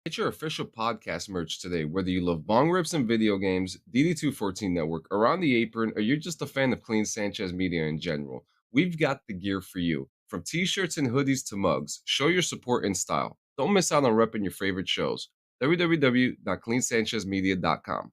Get your official podcast merch today, whether you love bong rips and video games, DD214 Network, Around the Apron, or you're just a fan of Clean Sanchez Media in general. We've got the gear for you. From t-shirts and hoodies to mugs, show your support in style. Don't miss out on repping your favorite shows. www.cleansanchezmedia.com.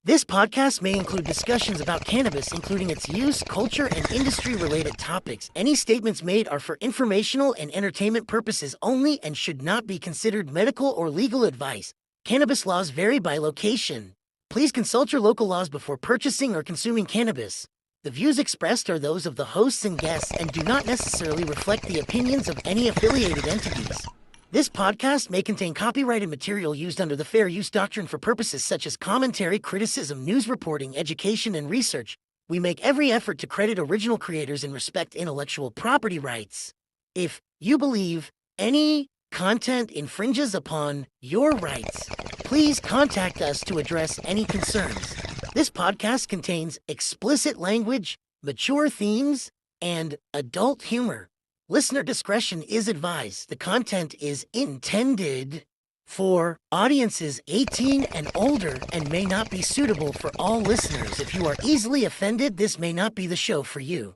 This podcast may include discussions about cannabis, including its use, culture, and industry-related topics. Any statements made are for informational and entertainment purposes only and should not be considered medical or legal advice. Cannabis laws vary by location. Please consult your local laws before purchasing or consuming cannabis. The views expressed are those of the hosts and guests and do not necessarily reflect the opinions of any affiliated entities. This podcast may contain copyrighted material used under the Fair Use Doctrine for purposes such as commentary, criticism, news reporting, education, and research. We make every effort to credit original creators and respect intellectual property rights. If you believe any content infringes upon your rights, please contact us to address any concerns. This podcast contains explicit language, mature themes, and adult humor. Listener discretion is advised. The content is intended for audiences 18 and older and may not be suitable for all listeners. If you are easily offended, this may not be the show for you.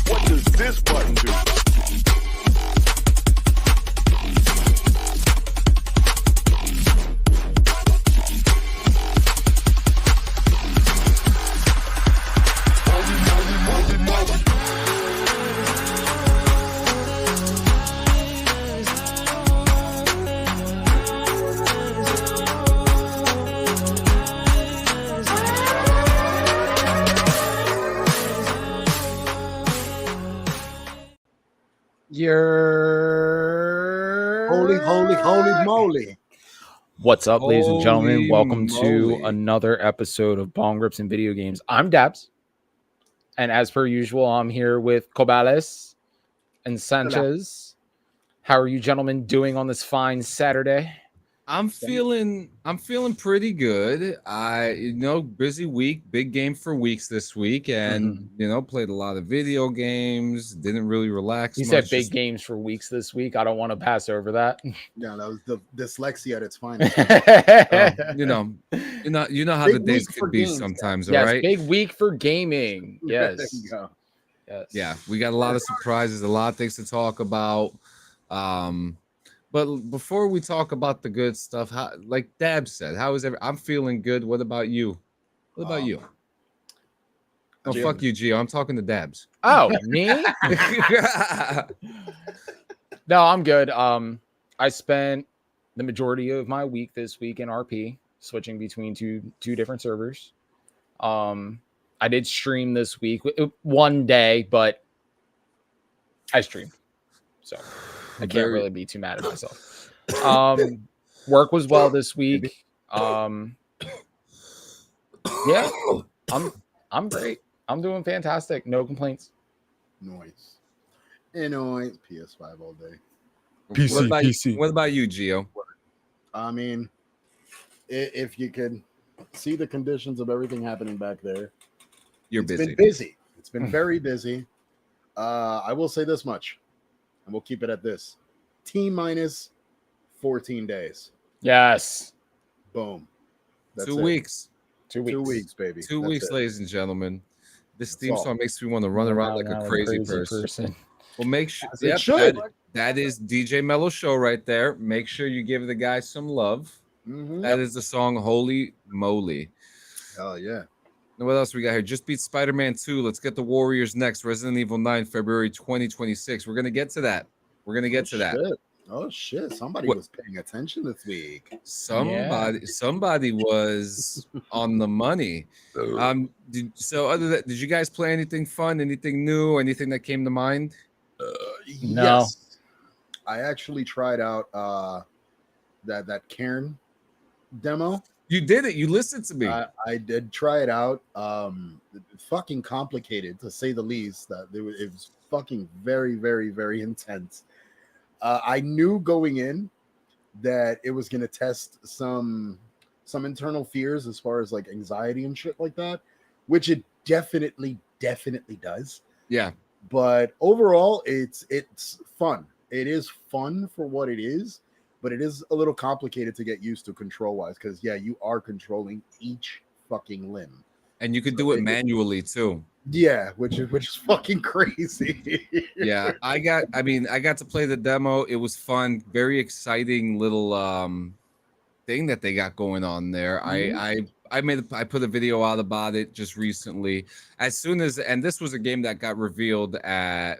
What does this button do? Holy moly. What's up, ladies and gentlemen? Holy Welcome to moly. another episode of Bong Rips and Video Games. I'm Dabs. And as per usual, I'm here with Cobales and Sanchez. How are you gentlemen doing on this fine Saturday? I'm feeling pretty good. Busy week, big game for weeks this week, and played a lot of video games. Didn't really relax. You much, said big games for weeks this week. I don't want to pass over that. Yeah, that was the dyslexia at its finest. you know how Big the days week for could be games, sometimes. Yes, All right. big week for gaming. There Yes. you go. Yes. Yeah, we got a lot of surprises, a lot of things to talk about. But before we talk about the good stuff, like Dab said, how is I'm feeling good. What about you? What about you? Oh, Jim. fuck you, Gio. I'm talking to Dabs. Oh, me? No, I'm good. I spent the majority of my week this week in RP, switching between two different servers. I did stream this week, one day, but I streamed, so I can't really be too mad at myself. Work was well this week. Yeah, I'm great. I'm doing fantastic. No complaints. Noise. Noise. PS5 all day. What about you, Gio? I mean, if you could see the conditions of everything happening back there, You're it's busy. been busy. It's been very busy. I will say this much, and we'll keep it at this. T-minus 14 days. Yes, Boom. That's 2 it. weeks. 2 weeks. 2 weeks, baby. 2 That's weeks, it. ladies and gentlemen. This That's theme all. song makes me want to run around like a crazy person. Well, make sure As it should. that is DJ Mello Show right there. Make sure you give the guy some love. Mhm. That is the song Holy Moly. Hell yeah. And what else we got here? Just beat Spider-Man 2. Let's get the Warriors next. Resident Evil 9, February 2026. We're going to get to that. Shit. Oh shit! Somebody What? was paying attention this week. Somebody was on the money. Did you guys play anything fun, anything new, anything that came to mind? No. Yes. I actually tried out that Cairn demo. You did it. You listened to me. I did try it out. Fucking complicated to say the least. It was fucking very, very, very intense. I knew going in that it was going to test some some internal fears as far as like anxiety and shit like that, which it definitely does. Yeah. But overall, it's fun. It is fun for what it is, but it is a little complicated to get used to control wise because yeah, you are controlling each fucking limb, And you could so do it manually too. yeah, which is fucking crazy. Yeah, I got to play the demo. It was fun, very exciting little thing that they got going on there. Mhm. I put a video out about it just recently. As soon as, and this was a game that got revealed at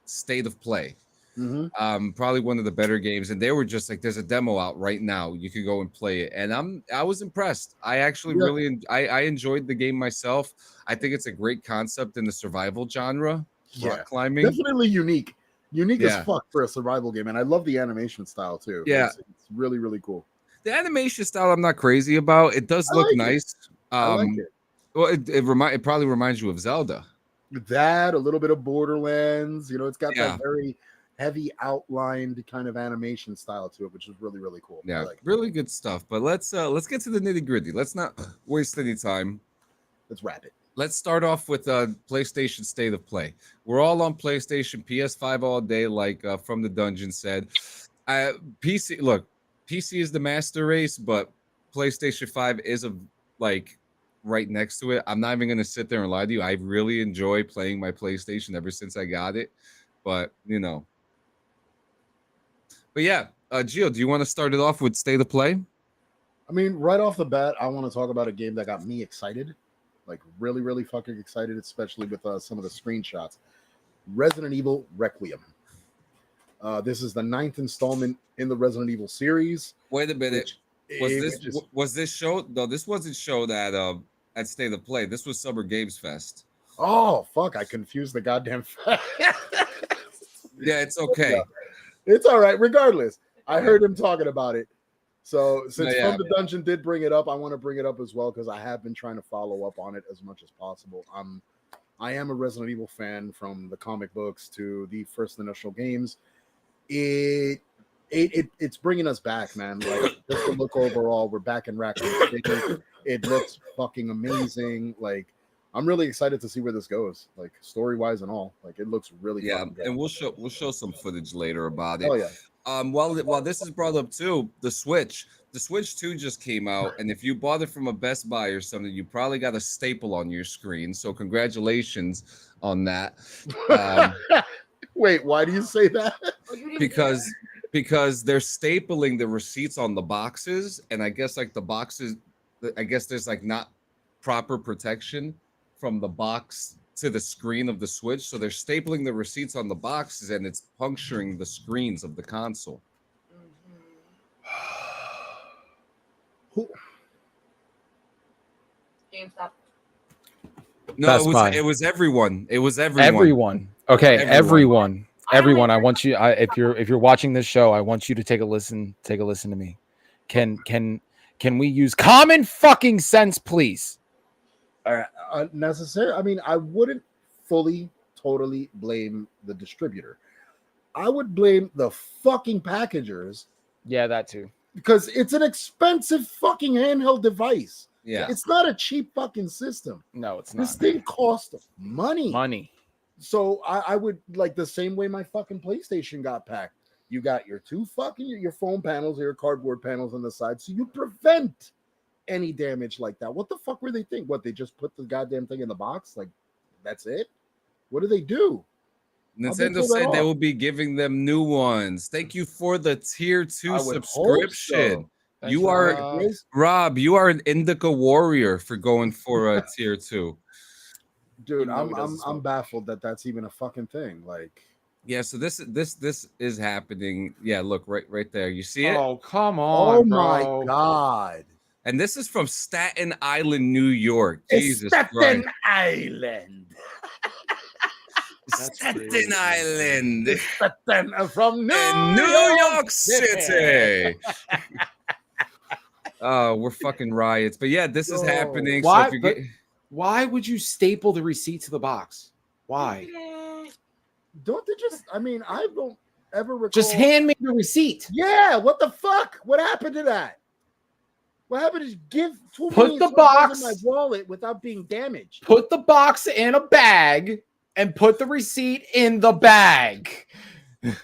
State of Play. Mhm. Probably one of the better games, and they were just like, "There's a demo out right now. You could go and play it." And I was impressed. I actually Yeah, really I enjoyed the game myself. I think it's a great concept in the survival genre, yeah, rock climbing. definitely unique as Yeah, fuck for a survival game, and I love the animation style too. yeah. It's really cool. The animation style I'm not crazy about. It does I look like it. nice. I like it. Well, it probably reminds you of Zelda. That a little bit of Borderlands, it's got that Yeah, very heavy outlined kind of animation style to it, which is really cool. I yeah, like it. really good stuff. But let's get to the nitty gritty. Let's not waste any time. Let's wrap it. Let's start off with PlayStation State of Play. We're all on PlayStation, PS5 all day, like From the Dungeon said. PC, look, PC is the master race, but PlayStation 5 is like right next to it. I'm not even gonna sit there and lie to you. I really enjoy playing my PlayStation ever since I got it. But but yeah, Gio, do you want to start it off with State of Play? I mean, right off the bat, I want to talk about a game that got me excited, like really fucking excited, especially with some of the screenshots. Resident Evil Requiem. This is the 9th installment in the Resident Evil series. Wait a minute. Which Was this show? No, this wasn't showed at State of Play. This was Summer Games Fest. Oh fuck! I confused the goddamn. Yeah, it's okay. It's all right. Regardless, I heard him talking about it. So since Yeah. From the Dungeon did bring it up, I want to bring it up as well because I have been trying to follow up on it as much as possible. I am a Resident Evil fan from the comic books to the first initial games. It's bringing us back, man. Like just the look overall, we're back in Raccoon City. It looks fucking amazing. Like I'm really excited to see where this goes, like story wise and all. Like it looks really fucking good. And we'll show some footage later about it. Oh yeah. While this is brought up too, the Switch 2 just came out, and if you bought it from a Best Buy or something, you probably got a staple on your screen. So congratulations on that. Wait, why do you say that? Because they're stapling the receipts on the boxes, and I guess like the boxes, I guess there's like not proper protection from the box to the screen of the Switch, so they're stapling the receipts on the boxes, and it's puncturing the screens of the console. GameStop. No, Best it Buy. was everyone. It was everyone. Everyone. Okay, Everyone. everyone. I want you. If you're watching this show, I want you to take a listen. Take a listen to me. Can we use common fucking sense, please? Necessary. I mean, I wouldn't totally blame the distributor. I would blame the fucking packagers. Yeah, that too. Because it's an expensive fucking handheld device. Yeah. It's not a cheap fucking system. No, it's This not. thing costs money. Money. So I would like the same way my fucking PlayStation got packed. You got your two fucking your foam panels or your cardboard panels on the side, so you prevent any damage like that. What the fuck were they thinking? What, they just put the goddamn thing in the box? Like that's it? What do they do? Nintendo said they will be giving them new ones. Thank you for the tier 2 subscription. So. You are Rob, you are an Indica warrior for going for a tier 2. Dude, I'm baffled that that's even a fucking thing. Like, yeah, so this is happening. Yeah, look right there. You see it? Oh, come on. oh my god. And this is from Staten Island, New York. Jesus Staten Christ. Island. Staten Island. From New York City. Oh, we're fucking riots. But yeah, this is happening. Why? So if you Why would you staple the receipt to the box? Why? Don't they just? I mean, I don't ever recall. Just hand me the receipt. Yeah. What the fuck? What happened to that? What happened is give $2 Put million the in box- my wallet without being damaged. Put the box in a bag and put the receipt in the bag.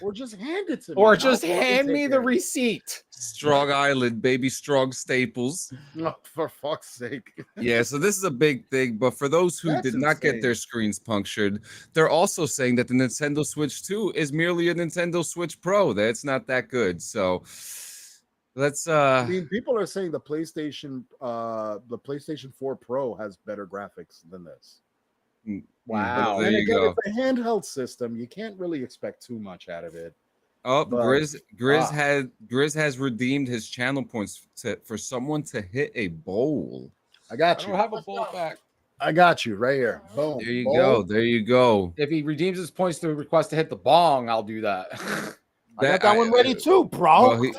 Or just hand it to me. Or and just I'll fucking hand take me the care of it. receipt. Strong Island, baby, strong staples. Oh, for fuck's sake. Yeah, so this is a big thing. But for those who That's did not get insane. their screens punctured, they're also saying that the Nintendo Switch 2 is merely a Nintendo Switch Pro. That it's not that good. So let's I mean, people are saying the PlayStation 4 Pro has better graphics than this. Wow. There And you again, go. it's a handheld system. You can't really expect too much out of it. Oh, But- Grizz has redeemed his channel points for someone to hit a bowl. I got you. have a bowl back. I got you right here. Boom. There you Boom. go. There you go. If he redeems his points to request to hit the bong, I'll do that. I got that one ready too, bro. Well,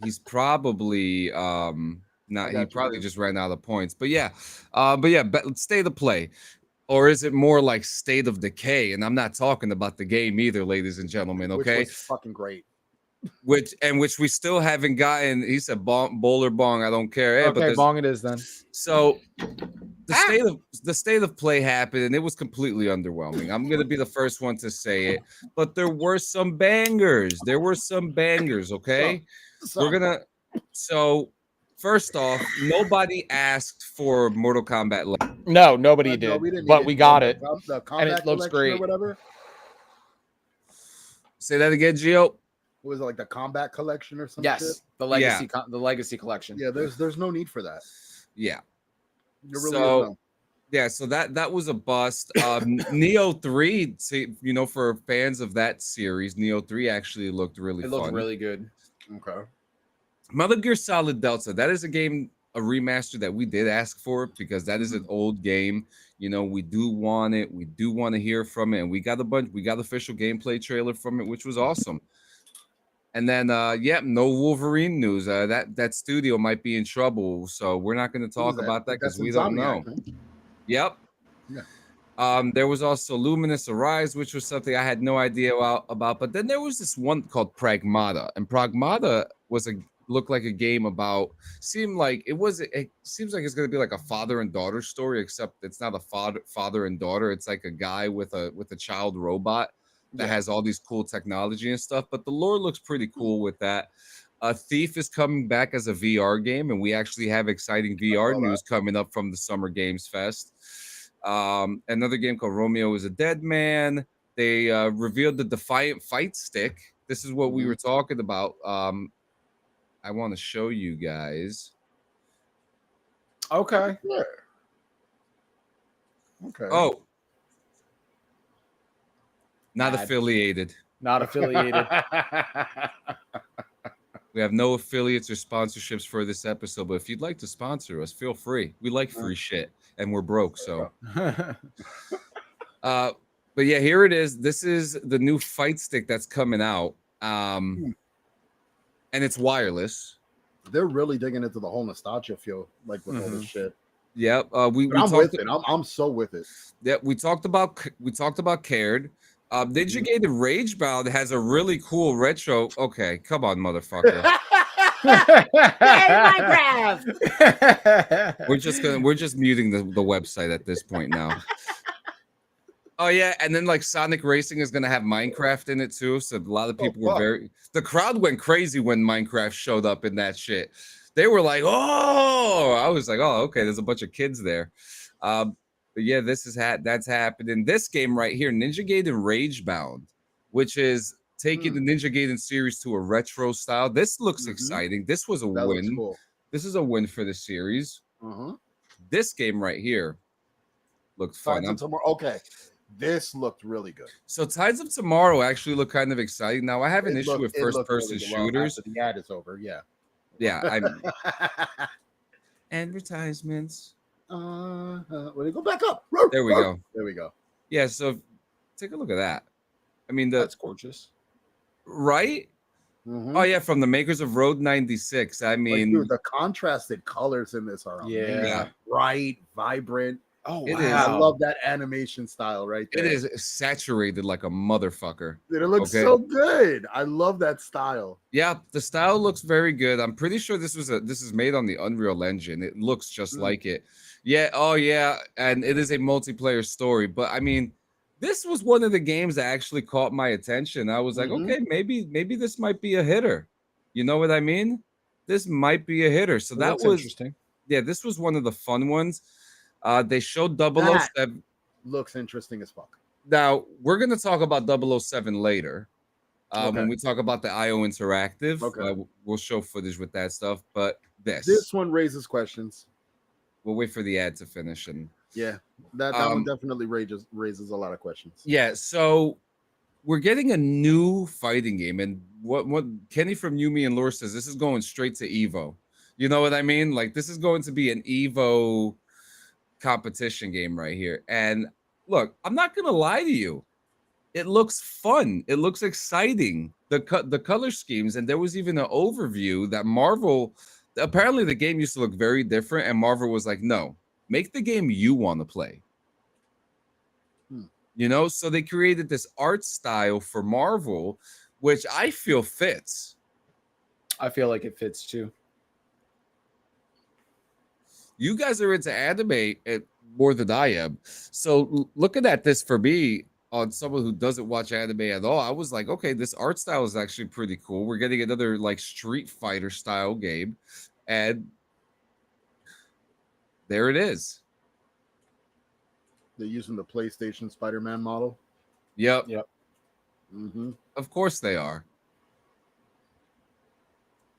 he's probably not. He you, probably Grizz. just ran out of points. But yeah, state of play. Or is it more like State of Decay? And I'm not talking about the game either, ladies and gentlemen. Okay, Which was fucking great. which we still haven't gotten. He said bowl or bong. I don't care. Yeah, Okay, bong it is then. So the state of play happened, and it was completely underwhelming. I'm gonna be the first one to say it, but there were some bangers. Okay, we're gonna. So first off, nobody asked for Mortal Kombat. No, nobody No, did, we didn't but need we it. got it. The And it Combat looks Collection great. or whatever. Say that again, Gio. What was it, like the Combat Collection or something? Yes, the legacy, the legacy collection. Yeah, there's no need for that. Yeah. You're really So yeah, so that was a bust. Neo 3, for fans of that series, Neo 3 actually looked really It fun. looked really good. okay. Metal Gear Solid Delta, that is a remaster that we did ask for because that is an old game. We do want it. We do want to hear from it, and we got official gameplay trailer from it, which was awesome. And then no Wolverine news. That studio might be in trouble, so we're not going to talk about that because we don't know. Yep. Yeah. There was also Luminous Arise, which was something I had no idea about. But then there was this one called Pragmata, and Pragmata looked like a game about. It seems like it's going to be like a father and daughter story, except it's not a father and daughter. It's like a guy with a child robot that has all these cool technology and stuff. But the lore looks pretty cool with that. Thief is coming back as a VR game, and we actually have exciting VR news coming up from the Summer Games Fest. Another game called Romeo is a Dead Man. They revealed the Defiant Fight Stick. This is what we were talking about. I want to show you guys. Okay. Yeah. Okay. Oh, not Bad. affiliated. Not affiliated. We have no affiliates or sponsorships for this episode, but if you'd like to sponsor us, feel free. We like free shit, and we're broke, so. But yeah, here it is. This is the new fight stick that's coming out, and it's wireless. They're really digging into the whole nostalgia feel, like with all this shit. Yep. I'm with it. I'm so with it. Yeah, we talked about Cared. Ninja Gaiden Ragebound has a really cool retro. Okay, come on, motherfucker. We're just muting the website at this point now. Oh yeah, and then like Sonic Racing is gonna have Minecraft in it too. So a lot of people were the crowd went crazy when Minecraft showed up in that shit. They were like, oh, I was like, oh, okay, there's a bunch of kids there. But yeah, that's happening. This game right here, Ninja Gaiden Ragebound, which is taking the Ninja Gaiden series to a retro style. This looks exciting. This was a win. Cool. This is a win for the series. This game right here looked fun. Okay, this looked really good. So Tides of Tomorrow actually look kind of exciting. Now I have an issue with first-person shooters. After the ad is over, yeah. Yeah, advertisements. When you go back up, There we go. There we go. Yeah, so take a look at that. I mean, That's gorgeous, right? Oh yeah, from the makers of Road 96. I mean, dude, the contrasted colors in this are amazing. Yeah. Bright, vibrant. Oh It I is. wow. love that animation style right It there. is saturated like a motherfucker. Dude, it looks Okay. so good. I love that style. Yeah, the style looks very good. I'm pretty sure this is made on the Unreal Engine. It looks just Mm. like it. Yeah, oh yeah, and it is a multiplayer story. But I mean, this was one of the games that actually caught my attention. I was like, Mhm. okay, maybe this might be a hitter. You know what I mean? This might be a hitter. So It that looks was interesting. yeah, this was one of the fun ones. They showed That 007. looks interesting as fuck. Now we're gonna talk about 007 later. Okay. When we talk about the IO Interactive, Okay. we'll show footage with that stuff. But This one raises questions. we'll wait for the ad to finish. And Yeah. That one definitely raises a lot of questions. yeah, so we're getting a new fighting game, and what Kenny from Yumi and Lore says, this is going straight to Evo. You know what I mean? Like this is going to be an Evo competition game right here. And look, I'm not gonna lie to you. It looks fun. It looks exciting. The color schemes, and there was even an overview that Marvel. Apparently, the game used to look very different, and Marvel was like, "No, make the game you want to play." Hmm. You know, so they created this art style for Marvel, which I feel fits. I feel like it fits too. You guys are into anime more than I am, so looking at this for me, on someone who doesn't watch anime at all, I was like, okay, this art style is actually pretty cool. We're getting another like Street Fighter style game, and there it is. They're using the PlayStation Spider-Man model. Yep, Yep. Mm-hmm. of course they are.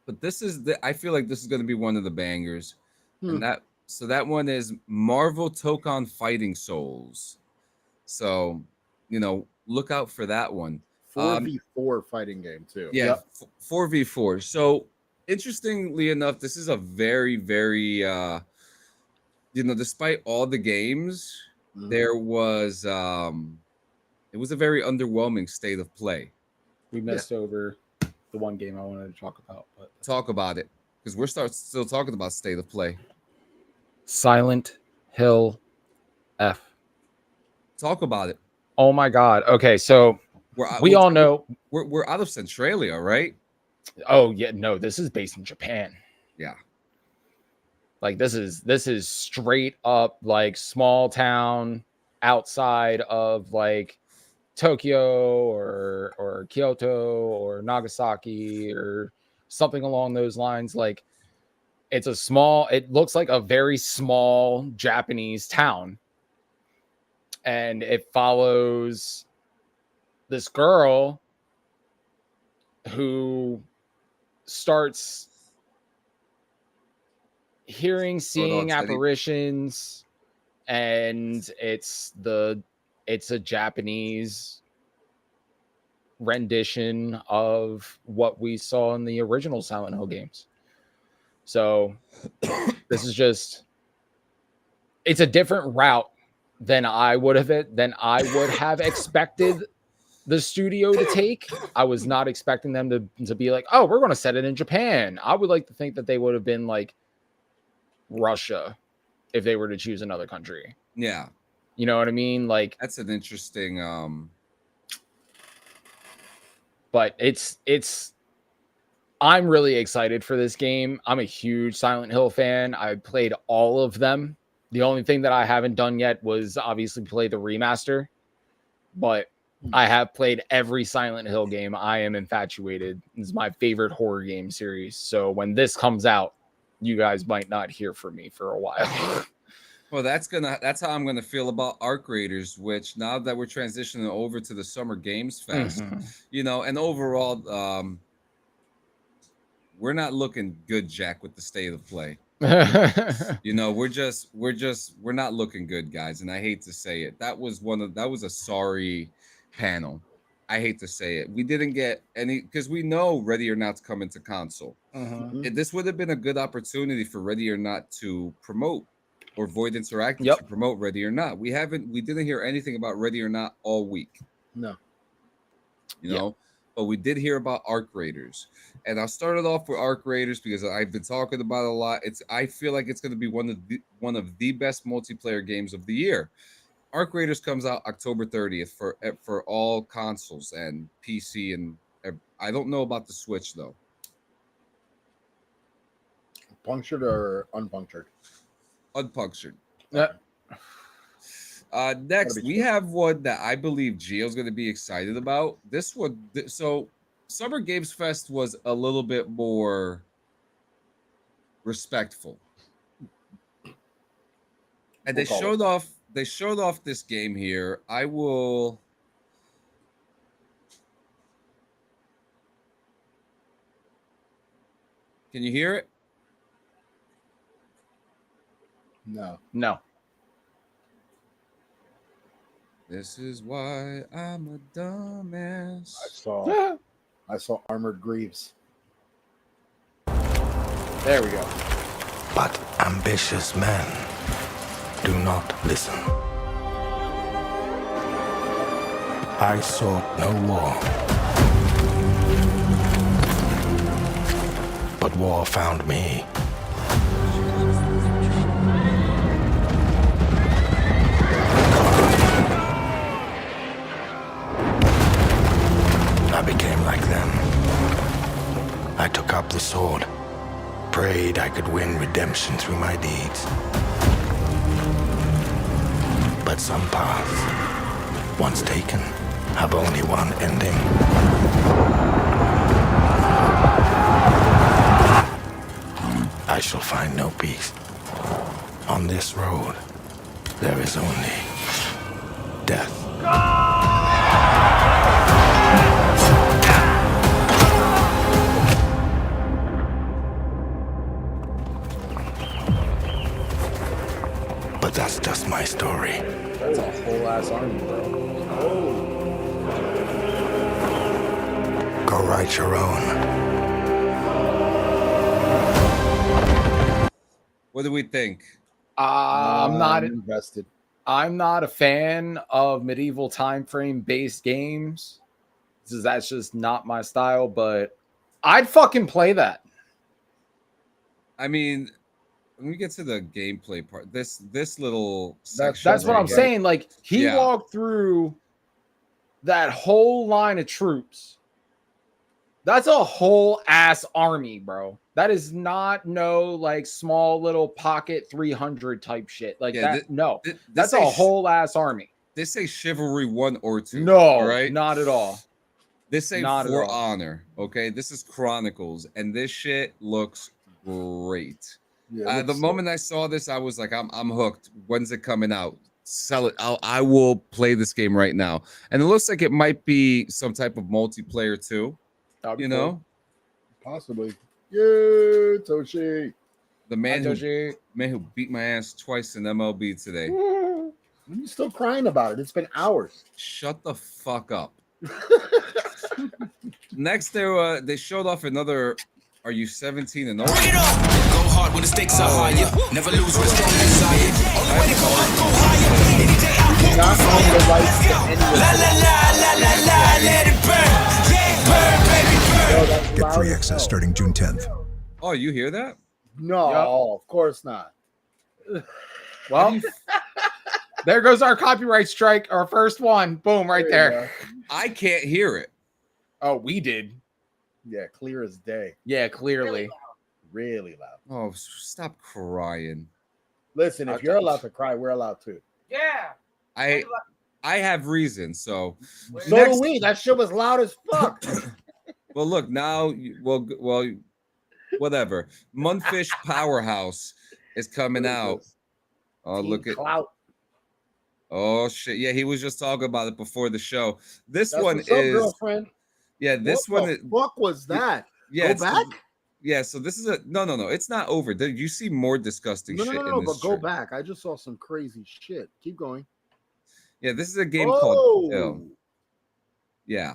But this is I feel like this is going to be one of the bangers, and that one is Marvel Tokon Fighting Souls. So, look out for that one. 4v4 fighting game too. Yeah, Yep. 4v4. So, interestingly enough, this is a very, very, despite all the games, Mhm. there was, it was a very underwhelming state of play. We missed over the one game I wanted to talk about, but Talk about it, because we're still talking about state of play. Silent Hill F. Talk about it. Oh my god. Okay, so we all know. We're out of Centralia, right? Oh yeah, no, this is based in Japan. Yeah. Like this is straight up like small town outside of like Tokyo or Kyoto or Nagasaki or something along those lines. Like it looks like a very small Japanese town. And it follows this girl who starts seeing apparitions, and it's a Japanese rendition of what we saw in the original Silent Hill games. So this is it's a different route than I would have expected the studio to take. I was not expecting them to be like, oh, we're going to set it in Japan. I would like to think that they would have been like Russia if they were to choose another country. Yeah. You know what I mean? Like that's an interesting but I'm really excited for this game. I'm a huge Silent Hill fan. I played all of them. The only thing that I haven't done yet was obviously play the remaster, but I have played every Silent Hill game. I am infatuated. It's my favorite horror game series. So when this comes out, you guys might not hear from me for a while. Well, that's how I'm gonna feel about Arc Raiders, which now that we're transitioning over to the Summer Games Fest, and overall, we're not looking good, Jack, with the state of play. We're not looking good, guys, and I hate to say it. That was a sorry panel. I hate to say it. We didn't get any, because we know Ready or Not's coming to console. This would have been a good opportunity for Ready or Not to promote, or Void Interactive to promote Ready or Not. We didn't hear anything about Ready or Not all week. No. You know, but we did hear about Arc Raiders, and I'll start it off with Arc Raiders because I've been talking about it a lot. I feel like it's going to be one of the best multiplayer games of the year. Arc Raiders comes out October 30th for all consoles and PC, and I don't know about the Switch though. Punctured or unpunctured? Unpunctured. Yeah. Next, we have one that I believe Gio's going to be excited about. This one, so Summer Games Fest was a little bit more respectful, and they showed off this game here. I will. Can you hear it? No. This is why I'm a dumbass. I saw Armored Greaves. There we go. But ambitious men do not listen. I sought no war, but war found me. I became like them. I took up the sword, prayed I could win redemption through my deeds. But some paths, once taken, have only one ending. I shall find no peace. On this road, there is only death. But that's just my story. That's a whole ass army, bro. Go write your own. What do we think? I'm not invested. I'm not a fan of medieval time frame based games. That's just not my style, but I'd fucking play that. I mean, when we get to the gameplay part, this little section That's what right I'm here- saying. Like he Yeah. walked through that whole line of troops. That's a whole ass army, bro. That is not no like small little pocket 300 type shit. Like Yeah, that. No, This that's a ain't whole ass army. This ain't Chivalry 1 or 2. No, all right? not at all. This ain't not at For all. Honor, okay? This is Chronicles, and this shit looks great. Yeah, The moment I saw this, I was like, I'm hooked. When's it coming out? Sell it. I will play this game right now. And it looks like it might be some type of multiplayer too. That'd be You cool. know, possibly. Yeah, Toshi. the man Hi, who Toshi. beat my ass twice in MLB today. I'm still crying about it. It's been hours. Shut the fuck up. Next, they showed off another. Are you 17 and older? Bring it on. Go hard when the stakes are higher. Never lose with strong desire. Only way to go up, go higher. Any day I walk Not through on fire. the rights Let's to go. any of La la la la la la. Let it burn. Yeah, burn, baby, burn. Get Get free access starting June 10th. Oh, you hear that? No, Yep. of course not. Well, there goes our copyright strike. Our first one. Boom, right there. I can't hear it. Oh, we did. Yeah, clear as day. Yeah, clearly. Really loud. Oh, stop crying. Listen, if you're allowed to cry, we're allowed to. I have reason. So So next, do we. That shit was loud as fuck. well, look now. Well, whatever. Munfish Powerhouse is coming out. Oh, Team look at. clout. Oh shit! Yeah, he was just talking about it before the show. This That's one what's up, is. girlfriend. Yeah, this what one the is. fuck was that? Yeah, Go it's back? Yeah, so this is a no. It's not over. You see more disgusting No, shit no, no, in no, this. but go trailer. back. I just saw some crazy shit. Keep going. Yeah, this is a game called. Oh, Yeah.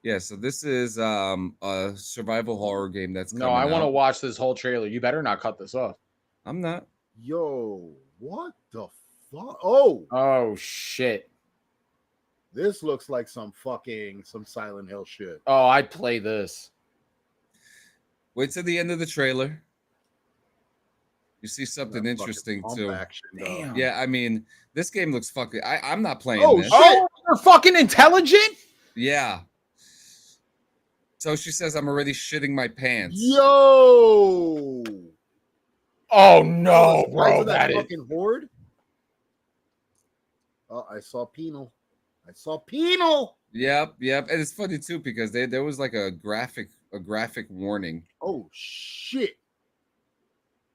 Yeah, so this is a survival horror game that's No, coming I want to out. watch this whole trailer. You better not cut this off. I'm not. yo, what the fuck? Oh, Oh shit. This looks like some Silent Hill shit. Oh, I'd play this. Wait till the end of the trailer. You see something That interesting fucking too. pump action, though. Damn. Yeah, I mean, this game looks fucking. I'm not playing Oh, this. shit. Oh, you're fucking intelligent? Yeah. So she says I'm already shitting my pants. Yo. Oh no, the size bro. of that That is fucking horde. Oh, I saw penal. Yep. And it's funny too because there was like a graphic warning. Oh shit.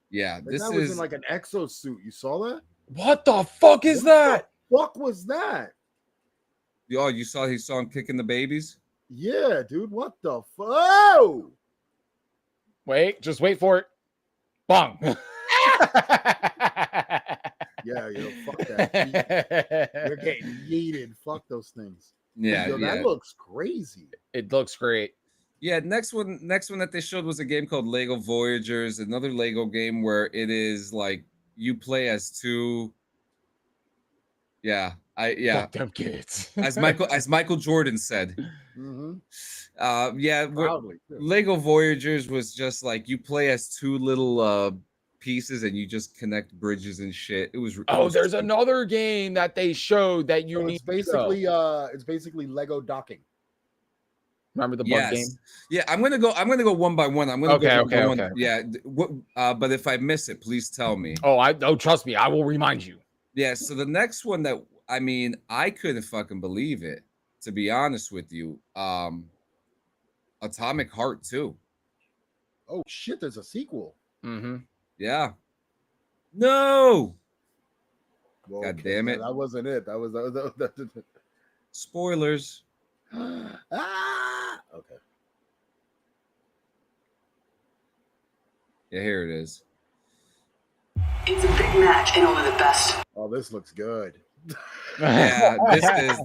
Yeah, That this guy was is in like an exosuit. You saw that? what the fuck is that? What was that? oh, you saw him kicking the babies? Yeah, dude. What the fuck? Oh! Wait, just wait for it. Bong. Yeah, fuck that. You're getting yeeted. Fuck those things. Yeah, Yo, yeah. that looks crazy. It looks great. Yeah, next one that they showed was a game called Lego Voyagers, another Lego game where it is like you play as two. Yeah, Fuck them kids. as Michael Jordan said. Mm-hmm. Proudly. Lego Voyagers was just like you play as two little pieces and you just connect bridges and shit. It was. There's another game that they showed that you need. It's basically Lego docking. Remember the bug game? Yeah, I'm gonna go one by one. I'm gonna go one by one. Okay. Yeah. But if I miss it, please tell me. Trust me, I will remind you. Yeah. So the next one that I couldn't fucking believe it, to be honest with you. Atomic Heart 2. Oh shit! There's a sequel. Mm-hmm. Yeah. No. Well, God damn it! That wasn't it. That was Spoilers. Okay. Yeah, here it is. It's a big match and only the best. Oh, this looks good. Yeah,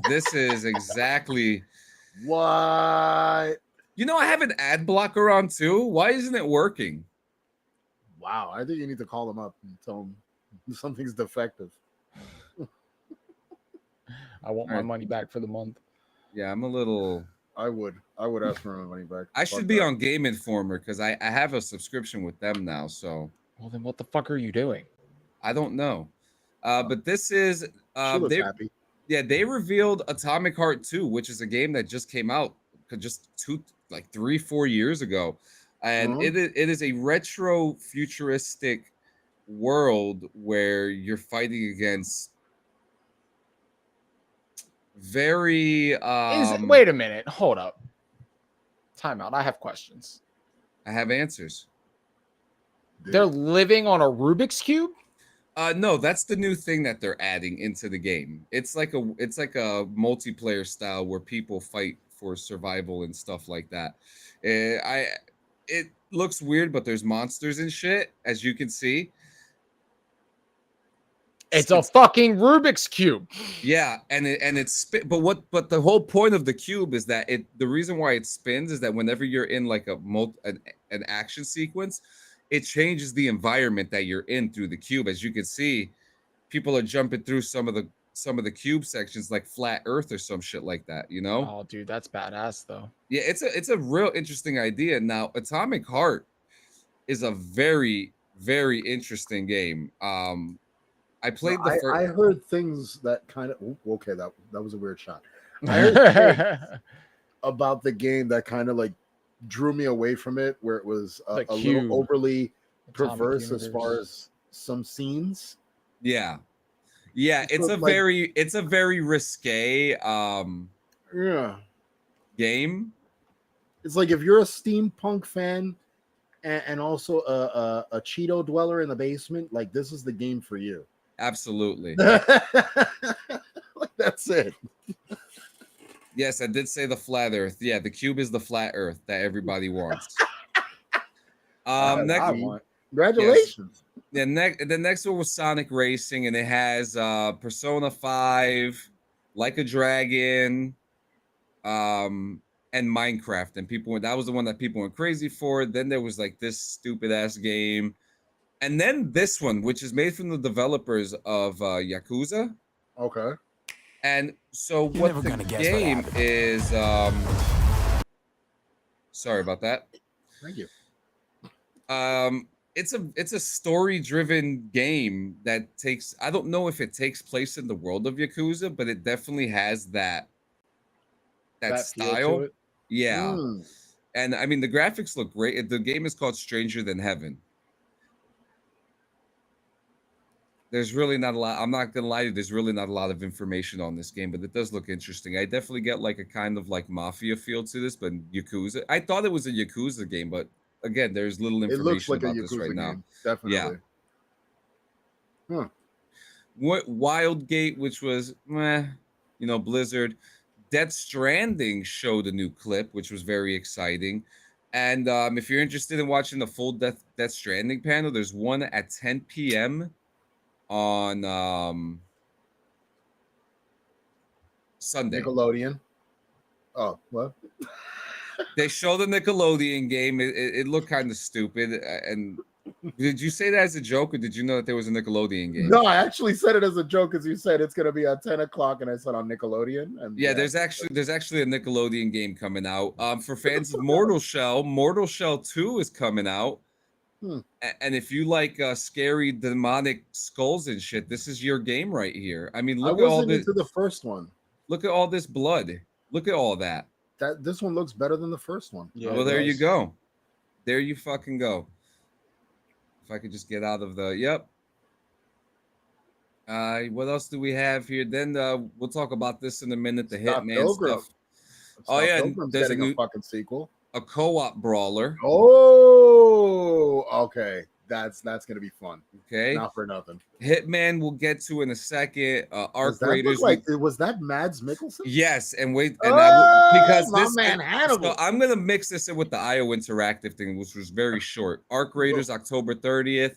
this is exactly what. You know, I have an ad blocker on too. Why isn't it working? Wow, I think you need to call them up and tell them something's defective. I want my money back for the month. Yeah, I'm a little. I would ask for my money back. I should be on Game Informer because I have a subscription with them now. So. Well, then what the fuck are you doing? I don't know. But this is. Happy. Yeah, they revealed Atomic Heart 2, which is a game that just came out just 3-4 years ago, and it is a retro futuristic world where you're fighting against very wait a minute, hold up, time out. I have questions. I have answers. Dude. They're living on a Rubik's Cube? No, that's the new thing that they're adding into the game. It's like a multiplayer style where people fight for survival and stuff like that. It looks weird, but there's monsters and shit, as you can see. It's a fucking Rubik's Cube. Yeah, and it's but the whole point of the cube is that the reason why it spins is that whenever you're in like an action sequence, it changes the environment that you're in through the cube. As you can see, people are jumping through some of the cube sections like flat Earth or some shit like that, you know? Oh, dude, that's badass though. Yeah, it's a real interesting idea. Now, Atomic Heart is a very, very interesting game. I played the first. I heard things that kind of okay. That was a weird shot. I heard about the game that kind of like drew me away from it, where it was a little overly perverse as far as some scenes. Yeah, it's a very risque game. It's like if you're a steampunk fan and also a Cheeto dweller in the basement, like this is the game for you. Absolutely. Like that's it. Yes, I did say the flat Earth. Yeah, the cube is the flat Earth that everybody wants. Congratulations. Yes. The next one was Sonic Racing, and it has Persona 5, Like a Dragon, and Minecraft. And that was the one that people went crazy for. Then there was like this stupid ass game. And then this one, which is made from the developers of Yakuza. Okay. And so You're what never the gonna guess what game happened. is, sorry about that. Thank you. It's a story driven game that takes, I don't know if it takes place in the world of Yakuza, but it definitely has that That feel to style. it. Yeah. Mm. And I mean the graphics look great. The game is called Stranger Than Heaven. There's really not a lot. I'm not gonna lie to you, there's really not a lot of information on this game, but it does look interesting. I definitely get like a kind of like mafia feel to this, but Yakuza. I thought it was a Yakuza game, but again, there's little It looks information like a about this right Yakuza now. game. Yeah. Definitely. Huh. What Wildgate, which was meh, Blizzard. Death Stranding showed a new clip, which was very exciting. And if you're interested in watching the full Death Stranding panel, there's one at 10 p.m. on Sunday. Nickelodeon. Oh, what? They showed the Nickelodeon game. It looked kind of stupid. And did you say that as a joke, or did you know that there was a Nickelodeon game? No, I actually said it as a joke because you said it's gonna be at 10 o'clock, and I said on Nickelodeon. And Yeah, there's actually a Nickelodeon game coming out. For fans of Mortal Shell 2 is coming out. And if you like scary demonic skulls and shit, this is your game right here. I mean, I look at all wasn't this. into the first one. Look at all this blood. Look at all that. This one looks better than the first one. Yeah, Well, there you go. There you fucking go. If I could just get out of the yep. What else do we have here? Then we'll talk about this in a minute. The Scott Hitman Pilgrim. stuff. Oh Scott yeah, Pilgrim's there's a getting new fucking sequel. a co-op brawler. Oh, okay. That's gonna be fun. Okay. Not for nothing. Hitman we'll get to in a second. Arc Does that look Raiders. like was that Mads Mikkelsen? Yes, and wait, and Oh, my this man Hannibal. So I'm gonna mix this in with the IO Interactive thing, which was very short. Arc Raiders, October 30th.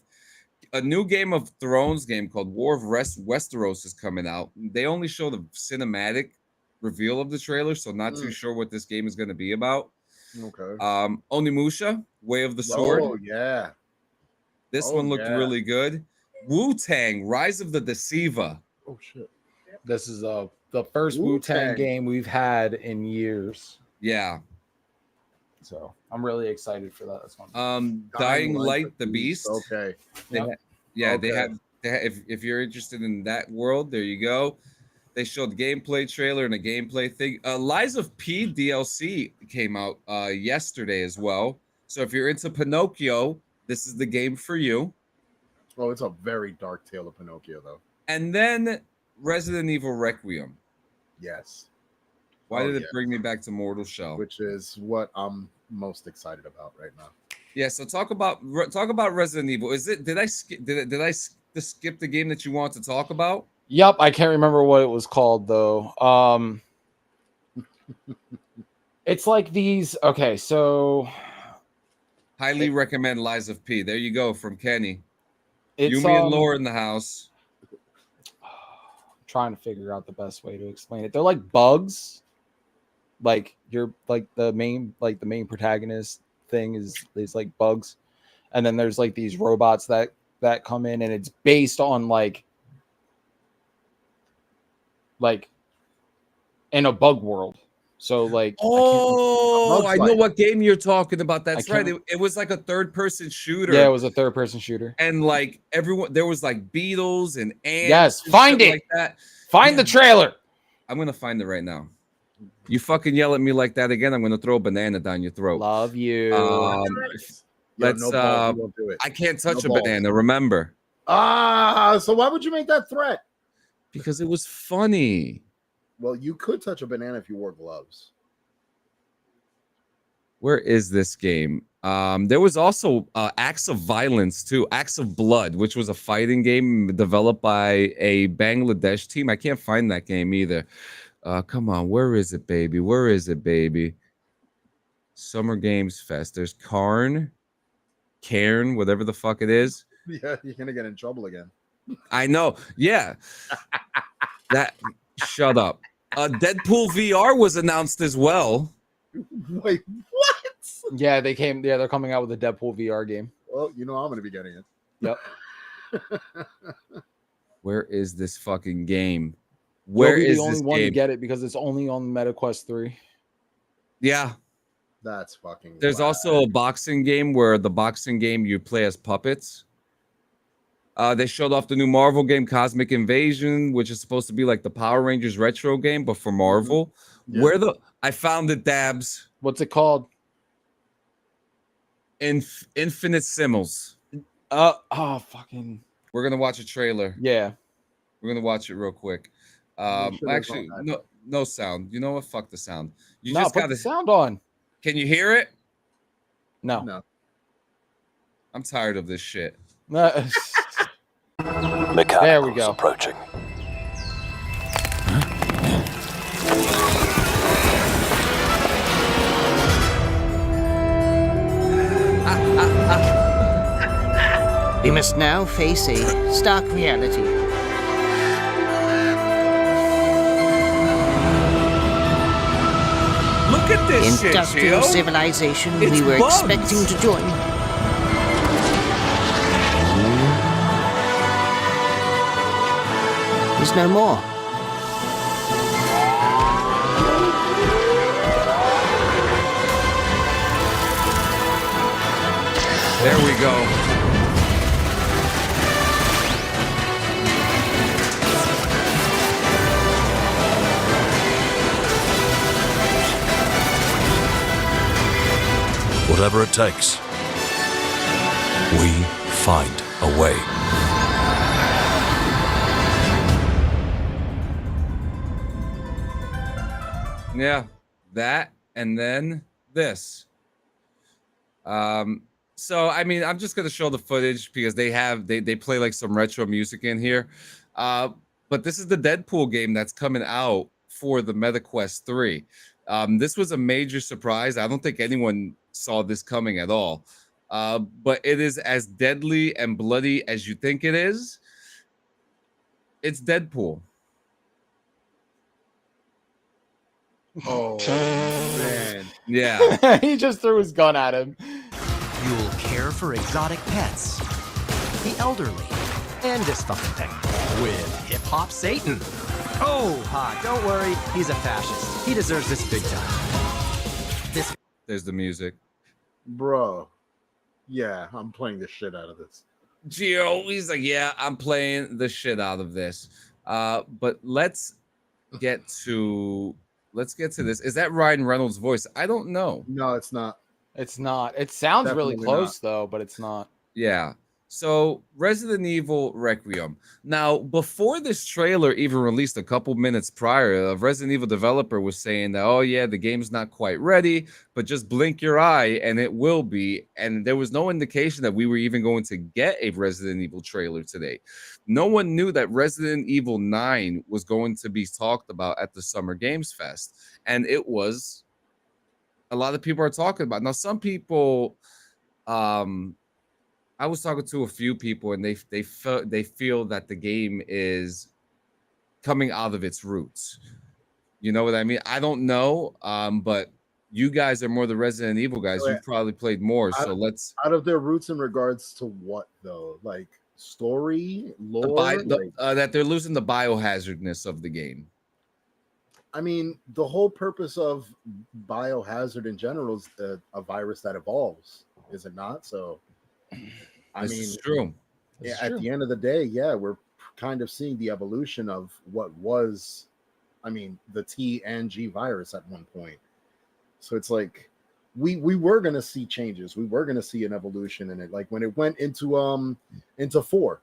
A new Game of Thrones game called War of Westeros is coming out. They only show the cinematic reveal of the trailer, so not too sure what this game is going to be about. Okay. Onimusha, Way of the Sword. Oh yeah. This one looked really good. Wu-Tang, Rise of the Deceiver. Oh shit. This is the first Wu-Tang game we've had in years. Yeah. So I'm really excited for that. That's Dying Light, the Beast. Okay. They have if you're interested in that world, there you go. They showed the gameplay trailer and a gameplay thing. Lies of P DLC came out yesterday as well. So if you're into Pinocchio, this is the game for you. Oh, it's a very dark tale of Pinocchio, though. And then Resident Evil Requiem. Yes. Why did it bring me back to Mortal Shell? Which is what I'm most excited about right now. Yeah, so talk about Resident Evil. Is it did I skip the game that you want to talk about? Yep, I can't remember what it was called though. It's like these. Okay, so highly recommend Lies of P. There you go from Kenny. It's, Yumi and Laura in the house. Trying to figure out the best way to explain it. They're like bugs. Like you're like the main protagonist thing is like bugs, and then there's like these robots that come in, and it's based on like in a bug world. So like, I know what game you're talking about. That's right. It was like a third-person shooter. Yeah, it was a third-person shooter. And like there was like beetles and ants. Yes, and find it. like that. Find the trailer. I'm gonna find it right now. You fucking yell at me like that again, I'm gonna throw a banana down your throat. Love you. Let's. Won't do it. I can't touch a banana. Remember? So why would you make that threat? Because it was funny. Well, you could touch a banana if you wore gloves. Where is this game? There was also Acts of Violence too, Acts of Blood, which was a fighting game developed by a Bangladesh team. I can't find that game either. Come on, where is it, baby? Where is it, baby? Summer Games Fest. There's Cairn, whatever the fuck it is. Yeah, you're gonna get in trouble again. I know. Yeah. Shut up. Deadpool VR was announced as well. Wait, what? Yeah, they're coming out with a Deadpool VR game. Well, I'm gonna be getting it. Yep. Where is this fucking game? Where You'll be the is only this one to game? get it because it's only on MetaQuest 3. Yeah. That's fucking. There's whack. also a boxing game where the boxing game you play as puppets. They showed off the new Marvel game, Cosmic Invasion, which is supposed to be like the Power Rangers retro game, but for Marvel. Yeah. I found it, Dabs. What's it called? Infinite Simmels. Fucking We're gonna watch a trailer. yeah. We're gonna watch it real quick. Make sure there's Actually, no no sound. You know what? Fuck the sound. You No, just put gotta. the sound on. Can you hear it? No. No. I'm tired of this shit. There we go. Approaching. We must now face a stark reality. Look at this shit, Industrial Gio. civilization It's we were bugs. expecting to join. Is no more. There we go. Whatever it takes, we find a way. Yeah, that and then this. So I mean, I'm just gonna show the footage because they play like some retro music in here. But this is the Deadpool game that's coming out for the MetaQuest 3. This was a major surprise. I don't think anyone saw this coming at all. But it is as deadly and bloody as you think it is. It's Deadpool. Oh man. Yeah. He just threw his gun at him. You'll care for exotic pets, the elderly, and this fucking thing with Hip Hop Satan. Oh, don't worry, he's a fascist. He deserves this big time. There's the music. Bro. Yeah, I'm playing the shit out of this. Gio, he's like, yeah, I'm playing the shit out of this. But let's get to this. Is that Ryan Reynolds' voice? I don't know. No, it's not. It's not. It sounds really Definitely close though, but it's not. Yeah. So Resident Evil Requiem. Now, before this trailer even released a couple minutes prior, a Resident Evil developer was saying that, oh yeah, the game's not quite ready, but just blink your eye and it will be. And there was no indication that we were even going to get a Resident Evil trailer today. No one knew that Resident Evil 9 was going to be talked about at the Summer Games Fest. And it was. A lot of people are talking about. Now, some people, I was talking to a few people, and they feel that the game is coming out of its roots. You know what I mean? I don't know, but you guys are more the Resident Evil guys. You've probably played more, so let's. Out of their roots in regards to what though? Like story, lore, that they're losing the biohazardness of the game. I mean, the whole purpose of biohazard in general is a virus that evolves, is it not? So, I mean, it's true. Yeah, at the end of the day, yeah, we're kind of seeing the evolution of what was, I mean, the T and G virus at one point. So it's like we were gonna see changes. We were gonna see an evolution in it. Like when it went into 4,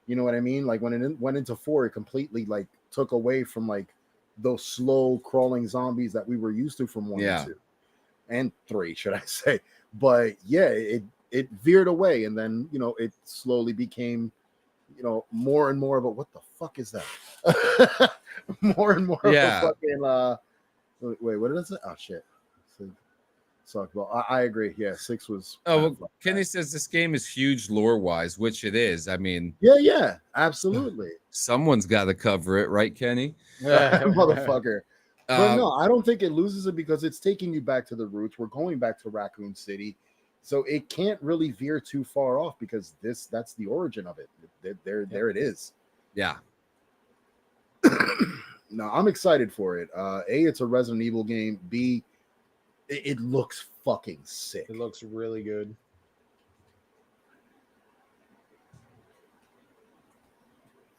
you know what I mean? Like when it went into 4, it completely like took away from like those slow crawling zombies that we were used to from 1 and 2 and 3, should I say. But yeah, it veered away, and then it slowly became more and more about what the fuck is that. More and more of the fucking wait, what did I say? Oh shit. Well, I agree. Yeah, 6 was. Oh, well, Kenny says this game is huge lore-wise, which it is. I mean, yeah, absolutely. Someone's got to cover it, right, Kenny? Motherfucker. But no, I don't think it loses it because it's taking you back to the roots. We're going back to Raccoon City, so it can't really veer too far off because that's the origin of it. There it is. Yeah. No, I'm excited for it. A, it's a Resident Evil game. B, it looks fucking sick. It looks really good.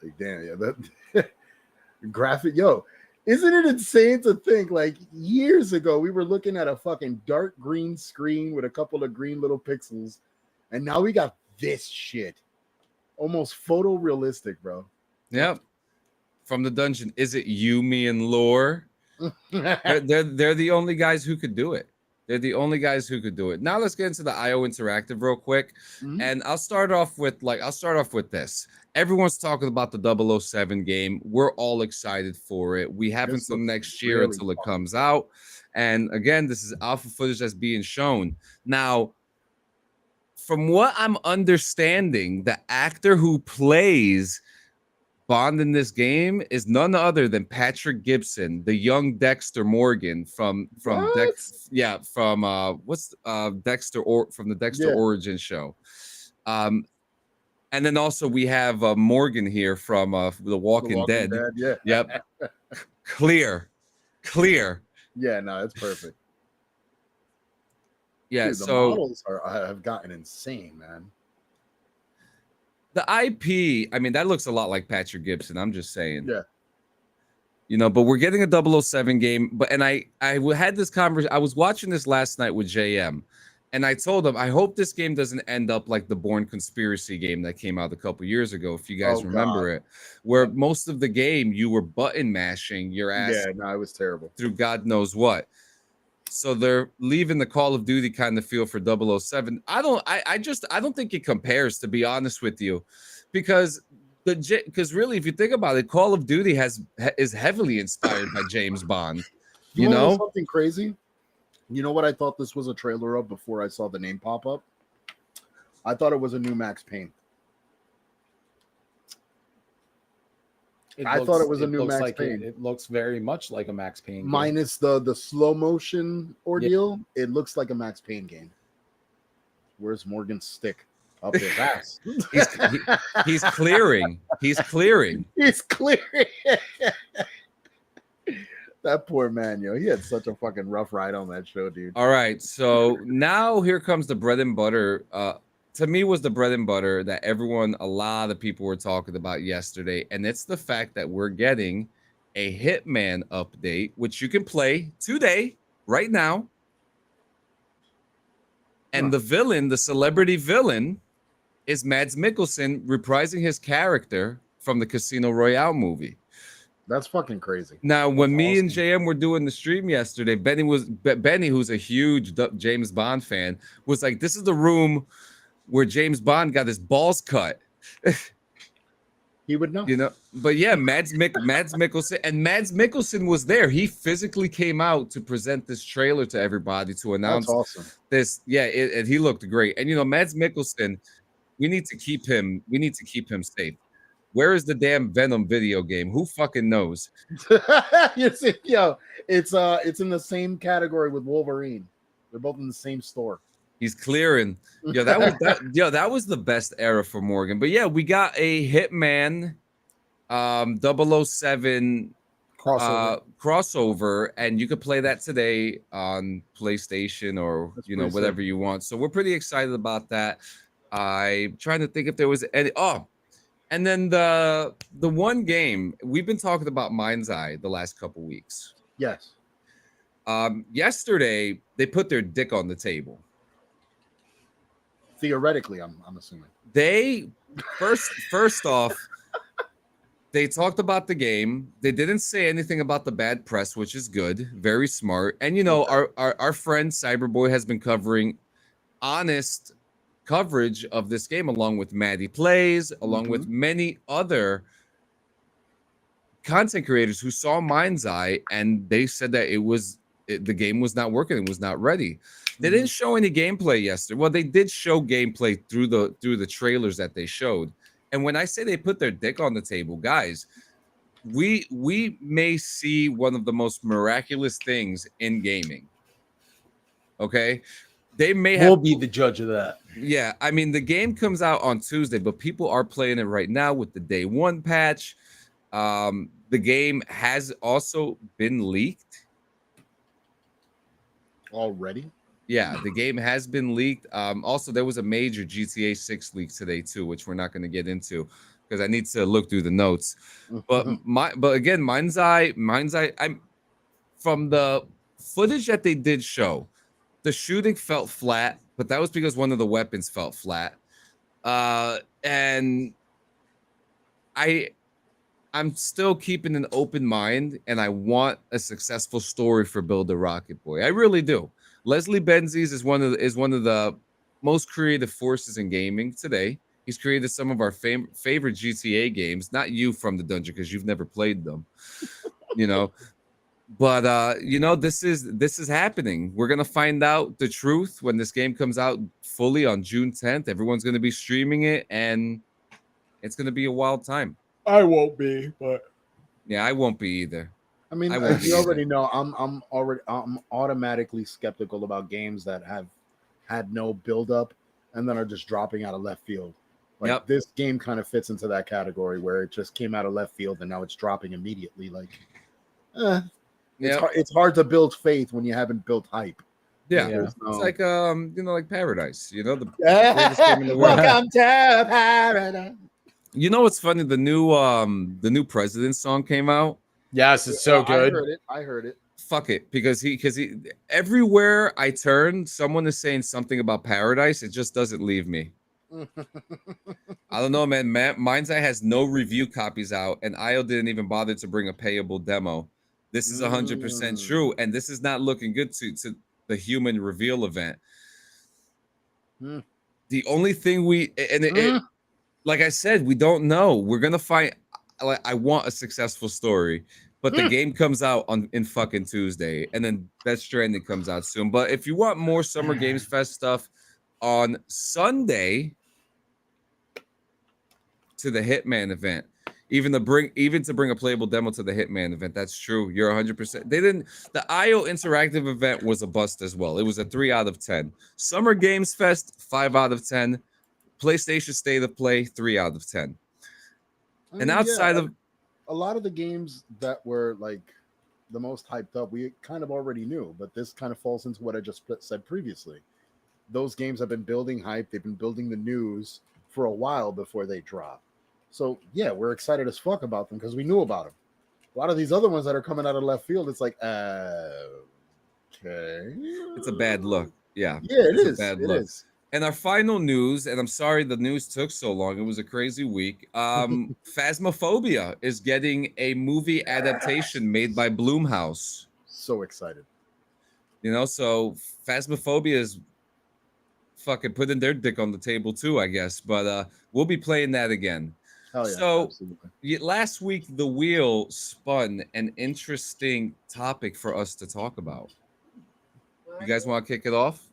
Like, damn, yeah, that graphic, yo, isn't it insane to think like years ago we were looking at a fucking dark green screen with a couple of green little pixels, and now we got this shit, almost photorealistic, bro. Yep. From the dungeon, is it Yumi and Lore? they're the only guys who could do it. They're the only guys who could do it. Now let's get into the IO Interactive real quick. And I'll start off with this. Everyone's talking about the 007 game. We're all excited for it. We have until next year until it comes out. And again, this is alpha footage that's being shown. Now, from what I'm understanding, the actor who plays Bond in this game is none other than Patrick Gibson, the young Dexter Morgan from Dexter from the Dexter Origin show. And then also we have Morgan here from The Walking Dead. Yeah. Yep. Clear. Yeah, no, it's perfect. Yeah, dude, the models have gotten insane, man. The IP, I mean, that looks a lot like Patrick Gibson. I'm just saying. Yeah. You know, but we're getting a 007 game. And I had this conversation. I was watching this last night with JM, and I told him, I hope this game doesn't end up like the Bourne Conspiracy game that came out a couple years ago, if you guys remember it, where most of the game you were button mashing your ass. Yeah, no, it was terrible. Through God knows what. So they're leaving the Call of Duty kind of feel for 007. I don't think it compares, to be honest with you, because really, if you think about it, Call of Duty is heavily inspired by James Bond. You know something crazy? You know what I thought this was a trailer of before I saw the name pop up? I thought it was a new Max Payne. I thought it was a new Max Payne. It looks very much like a Max Payne game. Minus the slow motion ordeal. Yeah. It looks like a Max Payne game. Where's Morgan's stick? Up his ass. He's clearing. He's clearing. That poor man, yo. He had such a fucking rough ride on that show, dude. All right. So now here comes the bread and butter. To me, was the bread and butter that a lot of people were talking about yesterday. And it's the fact that we're getting a Hitman update, which you can play today, right now. And the celebrity villain, is Mads Mikkelsen reprising his character from the Casino Royale movie. That's fucking crazy. Now, when me and JM were doing the stream yesterday, Benny, who's a huge James Bond fan, was like, this is the room where James Bond got his balls cut. He would know. You know, but yeah, Mads Mikkelsen was there. He physically came out to present this trailer to everybody to announce this. Yeah, and he looked great. And you know, Mads Mikkelsen, we need to keep him safe. Where is the damn Venom video game? Who fucking knows? Yo, it's in the same category with Wolverine. They're both in the same store. He's clearing. Yo, that was the best era for Morgan. But yeah, we got a Hitman 007 crossover, and you could play that today on PlayStation or whatever you want. So we're pretty excited about that. I'm trying to think if there was any. And then the one game we've been talking about, Mind's Eye, the last couple weeks. Yes. Yesterday they put their dick on the table. Theoretically, I'm assuming. They first off, they talked about the game. They didn't say anything about the bad press, which is good, very smart. And you know, our friend Cyberboy has been covering honest coverage of this game, along with Maddie Plays, along with many other content creators who saw Mind's Eye, and they said that the game was not working, it was not ready. They didn't show any gameplay yesterday. Well, they did show gameplay through the trailers that they showed. And when I say they put their dick on the table, guys, we may see one of the most miraculous things in gaming. Okay? We'll be the judge of that. Yeah, I mean, the game comes out on Tuesday, but people are playing it right now with the day one patch. The game has also been leaked. Already? Yeah, the game has been leaked. Also, there was a major GTA 6 leak today too, which we're not going to get into because I need to look through the notes. But again, I'm from the footage that they did show, the shooting felt flat, but that was because one of the weapons felt flat. And I'm still keeping an open mind, and I want a successful story for Build a Rocket Boy. I really do. Leslie Benzies is one of the most creative forces in gaming today. He's created some of our favorite GTA games. Not you from the dungeon because you've never played them, you know. But this is happening. We're gonna find out the truth when this game comes out fully on June 10th. Everyone's gonna be streaming it, and it's gonna be a wild time. I won't be, but Yeah, I won't be either. I mean, you already know I'm automatically skeptical about games that have had no build up and then are just dropping out of left field. Like this game kind of fits into that category where it just came out of left field and now it's dropping immediately. Like, it's hard to build faith when you haven't built hype. Yeah. It's like like Paradise. The greatest game in the world. Welcome to Paradise. You know what's funny? The new President song came out. Yes, it's so good. I heard it. Fuck it, because he everywhere I turn, someone is saying something about Paradise. It just doesn't leave me. I don't know, man. Mind's Eye has no review copies out, and IO didn't even bother to bring a payable demo. This is 100% true, and this is not looking good to the human reveal event. The only thing like I said, we don't know. We're gonna find. I want a successful story, but the game comes out in fucking Tuesday, and then Death Stranding comes out soon. But if you want more Summer Games Fest stuff on Sunday to the Hitman event, even to bring a playable demo to the Hitman event, that's true. You're 100%. The IO Interactive event was a bust as well. It was a 3 out of 10. Summer Games Fest 5 out of 10. PlayStation State of Play 3 out of 10. And outside of a lot of the games that were like the most hyped up, we kind of already knew, but this kind of falls into what I just said previously. Those games have been building hype, they've been building the news for a while before they drop. So yeah, we're excited as fuck about them because we knew about them. A lot of these other ones that are coming out of left field, it's like, okay, it's a bad look. Yeah, it is. A bad look. And our final news, and I'm sorry the news took so long. It was a crazy week. Phasmophobia is getting a movie adaptation made by Blumhouse. So excited. So Phasmophobia is fucking putting their dick on the table too, I guess. But we'll be playing that again. Hell yeah, so absolutely. Last week, the wheel spun an interesting topic for us to talk about. You guys want to kick it off?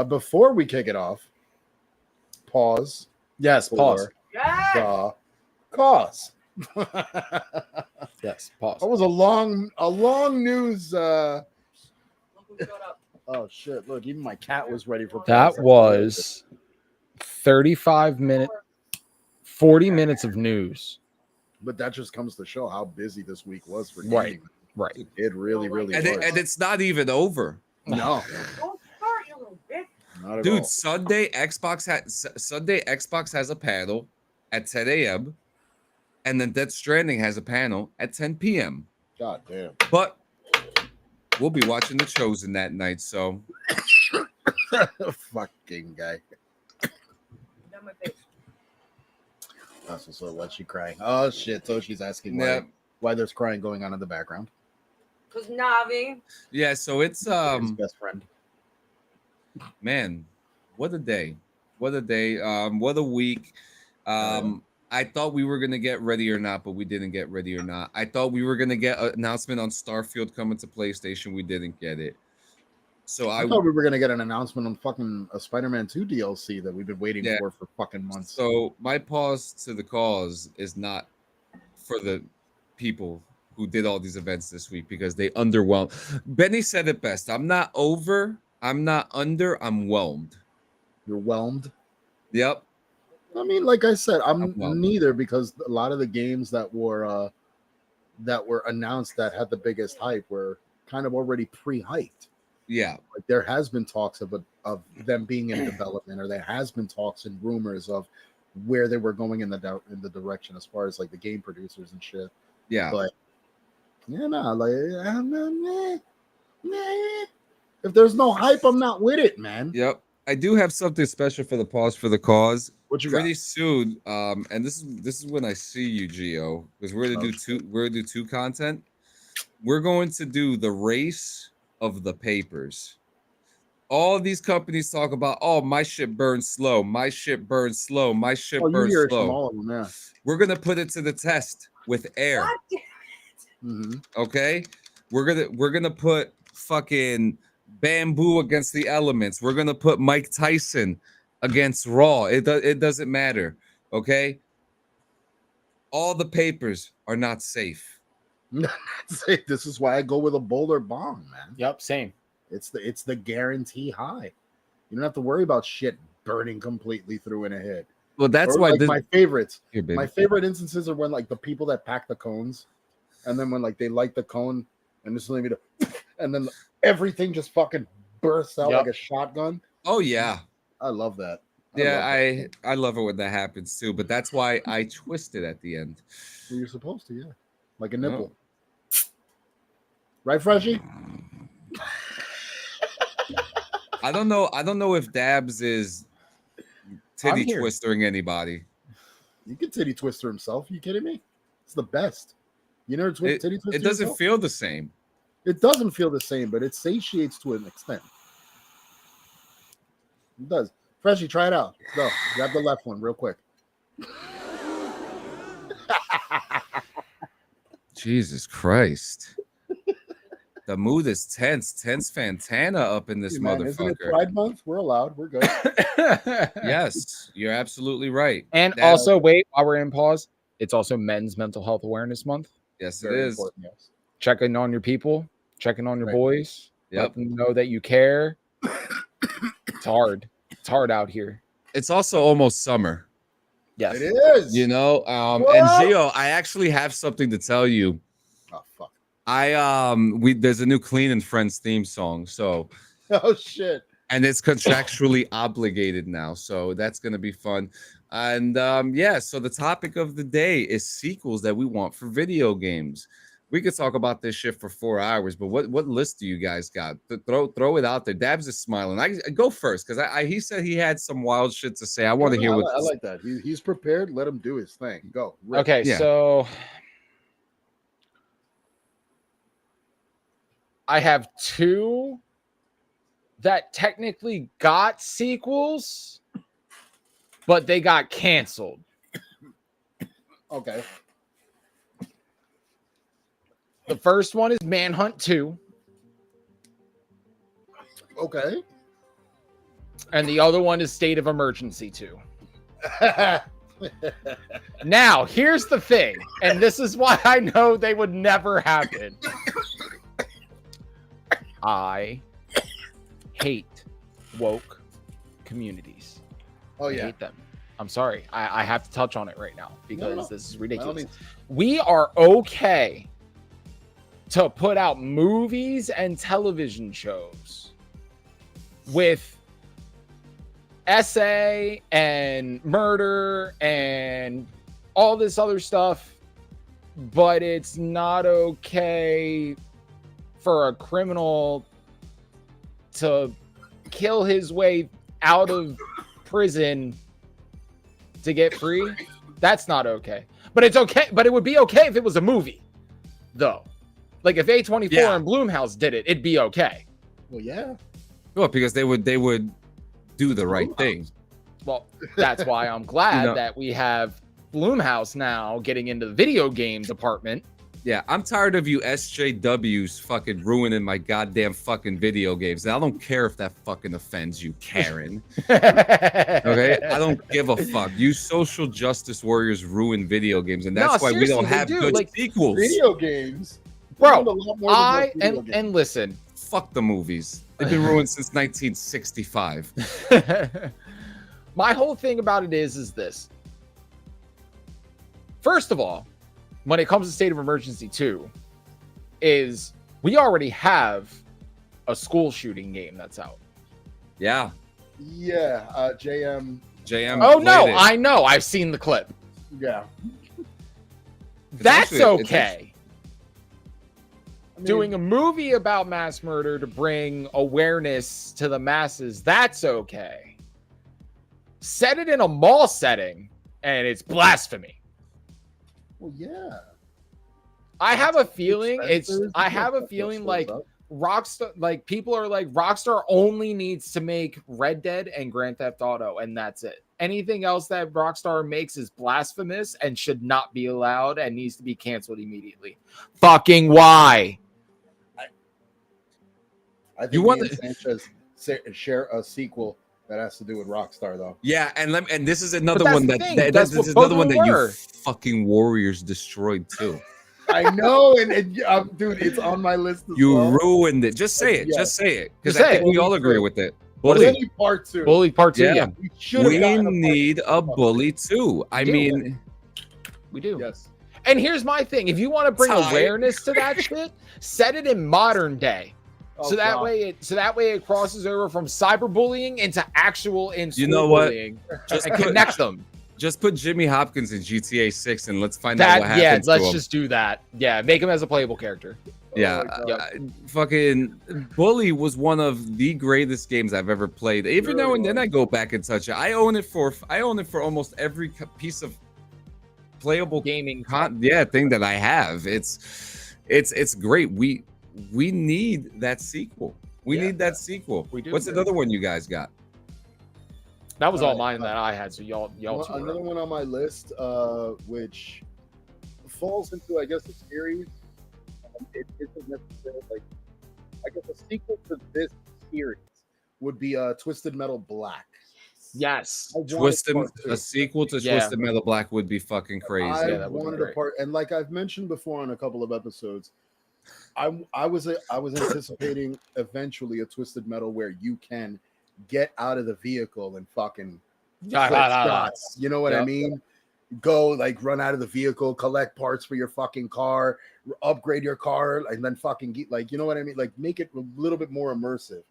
Before we kick it off, pause. Yes, pause. The cause. Yes, pause. That was a long news. Oh shit! Look, even my cat was ready for. That was 40 minutes of news. But that just comes to show how busy this week was for gaming. Right. It really was. And it's not even over. No. Dude, Sunday Xbox has a panel at 10 a.m. and then Death Stranding has a panel at 10 p.m. God damn. But we'll be watching The Chosen that night, so fucking guy. So what's she crying? Oh shit! So she's asking why there's crying going on in the background. Cause Navi. Yeah, so it's his best friend. Man, what a day. What a day. What a week. I thought we were gonna get Ready or Not, but we didn't get Ready or Not. I thought we were gonna get an announcement on Starfield coming to PlayStation. We didn't get it. So I thought we were gonna get an announcement on fucking a Spider-Man 2 DLC that we've been waiting for fucking months. So my pause to the cause is not for the people who did all these events this week because they underwhelmed. Benny said it best. I'm not over. I'm not under. I'm whelmed. You're whelmed? Yep. I mean, like I said, I'm neither because a lot of the games that were that were announced that had the biggest hype were kind of already pre-hyped. Yeah. Like there has been talks of them being in development, or there has been talks and rumors of where they were going in the direction as far as like the game producers and shit. Yeah. But if there's no hype, I'm not with it, man. Yep. I do have something special for the Pause for the Cause. What you Pretty got? soon, and this is when I see you, Gio, because we're gonna do two content. We're going to do the race of the papers. All these companies talk about, oh, my shit burns slow, my shit burns slow, my shit burns hear it from slow. all of them, yeah. We're gonna put it to the test with air. Okay, we're gonna put fucking Bamboo against the Elements. We're gonna put Mike Tyson against Raw. It doesn't matter. Okay, all the papers are not safe. This is why I go with a Boulder Bong, man. Yep, same. It's the guarantee high. You don't have to worry about shit burning completely through in a hit. Well, that's or why like my favorites. Here, my favorite instances are when like the people that pack the cones, and then when like they light the cone and just leave it, and then everything just fucking bursts out like a shotgun. Oh yeah, I love that. I love it when that happens too. But that's why I twist it at the end. Well, you're supposed to, yeah, like a nipple, right, Freshy? I don't know if Dabs is titty twistering anybody. You can titty twister himself. You kidding me? It's the best. You never titty twister. It doesn't yourself? feel the same. It doesn't feel the same, but it satiates to an extent. It does. Freshy, try it out. Go. Grab the left one real quick. Jesus Christ. The mood is tense. Tense Fantana up in this motherfucker. Isn't it Pride Month? We're allowed. We're good. Yes, you're absolutely right. And also, wait, while we're in pause, it's also Men's Mental Health Awareness Month. Yes, it is. Yes. Checking on your people, checking on your boys. Yep. Let them know that you care. It's hard. It's hard out here. It's also almost summer. Yes, it is. You know, and Gio, I actually have something to tell you. Oh fuck. There's a new Clean and Friends theme song, so oh shit. And it's contractually obligated now, so that's gonna be fun. And yeah, so the topic of the day is sequels that we want for video games. We could talk about this shit for 4 hours, but what list do you guys got? Throw it out there. Dabs is smiling. I go first because he said he had some wild shit to say. I want to hear what I like that. He's prepared. Let him do his thing. Go. Rick. Okay, so I have two that technically got sequels, but they got canceled. Okay. The first one is Manhunt 2. Okay. And the other one is State of Emergency 2. Now, here's the thing, and this is why I know they would never happen. I hate woke communities. Oh, yeah. I hate them. I'm sorry. I have to touch on it right now because this is ridiculous. Means- We are okay to put out movies and television shows with essay and murder and all this other stuff, but it's not okay for a criminal to kill his way out of prison to get free. That's not okay. But it's okay. But it would be okay if it was a movie, though. Like if A24 and Blumhouse did it, it'd be okay. Well, yeah. Well, because they would do the right thing. Well, that's why I'm glad that we have Blumhouse now getting into the video game department. Yeah, I'm tired of you SJWs fucking ruining my goddamn fucking video games. And I don't care if that fucking offends you, Karen. Okay? I don't give a fuck. You social justice warriors ruin video games, and that's why we don't have good sequels. Video games. Bro, and listen. Fuck the movies. They've been ruined since 1965. My whole thing about it is this. First of all, when it comes to State of Emergency 2 is we already have a school shooting game that's out. Yeah. Yeah, JM. Oh no, played it. I know. I've seen the clip. Yeah. That's actually- okay. Doing a movie about mass murder to bring awareness to the masses, that's okay. Set it in a mall setting, and it's blasphemy. Well, yeah. I have a feeling Spencer's- I have a That's feeling what's like up. Rockstar, like people are like Rockstar only needs to make Red Dead and Grand Theft Auto, and that's it. Anything else that Rockstar makes is blasphemous and should not be allowed and needs to be canceled immediately. Fucking why? I think You me want and Sanchez share a sequel that has to do with Rockstar, though. Yeah, and this is another that's one the that, thing. this That's what is another both one of that them you were. fucking Warriors destroyed too. I know, and dude, it's on my list as You well. ruined it. Just say it. Yeah. Just say it. Because Just I say think it. we all agree with it. But Bully. then part 2. Bully Part 2, Yeah. yeah. We should have We gotten a need part a bully too. I do. mean, We do. Yes. And here's my thing. If you want to bring Ty. awareness to that shit, set it in modern day. Oh, So that God. way it crosses over from cyberbullying into actual in-school You know what? bullying just and put, connect them. just put Jimmy Hopkins in GTA 6 and let's find out what That happens to let's him. just do that. Yeah, make him as a playable character. Yeah, Oh my God. fucking Bully was one of the greatest games I've ever played. Every now and then I go back and touch it. I own it for almost every piece of playable Gaming. thing that I have. It's great. We need that sequel. We need that sequel. We do. What's another one you guys got? That was all mine that I had. So y'all two were Another up. one on my list, which falls into, I guess, a series. It isn't necessarily like, I guess, a sequel to this series would be Twisted Metal Black. Yes. I wanted Twisted part 2. a sequel to Yeah. Twisted Metal Black would be fucking crazy. I that would be wanted a great. part, and like I've mentioned before on a couple of episodes, I was anticipating eventually a Twisted Metal where you can get out of the vehicle and fucking Ah, clip ah, ah, ah. shots. You know what I Yep. mean? Go like run out of the vehicle, collect parts for your fucking car, upgrade your car, and then fucking get like, you know what I mean? Like make it a little bit more immersive.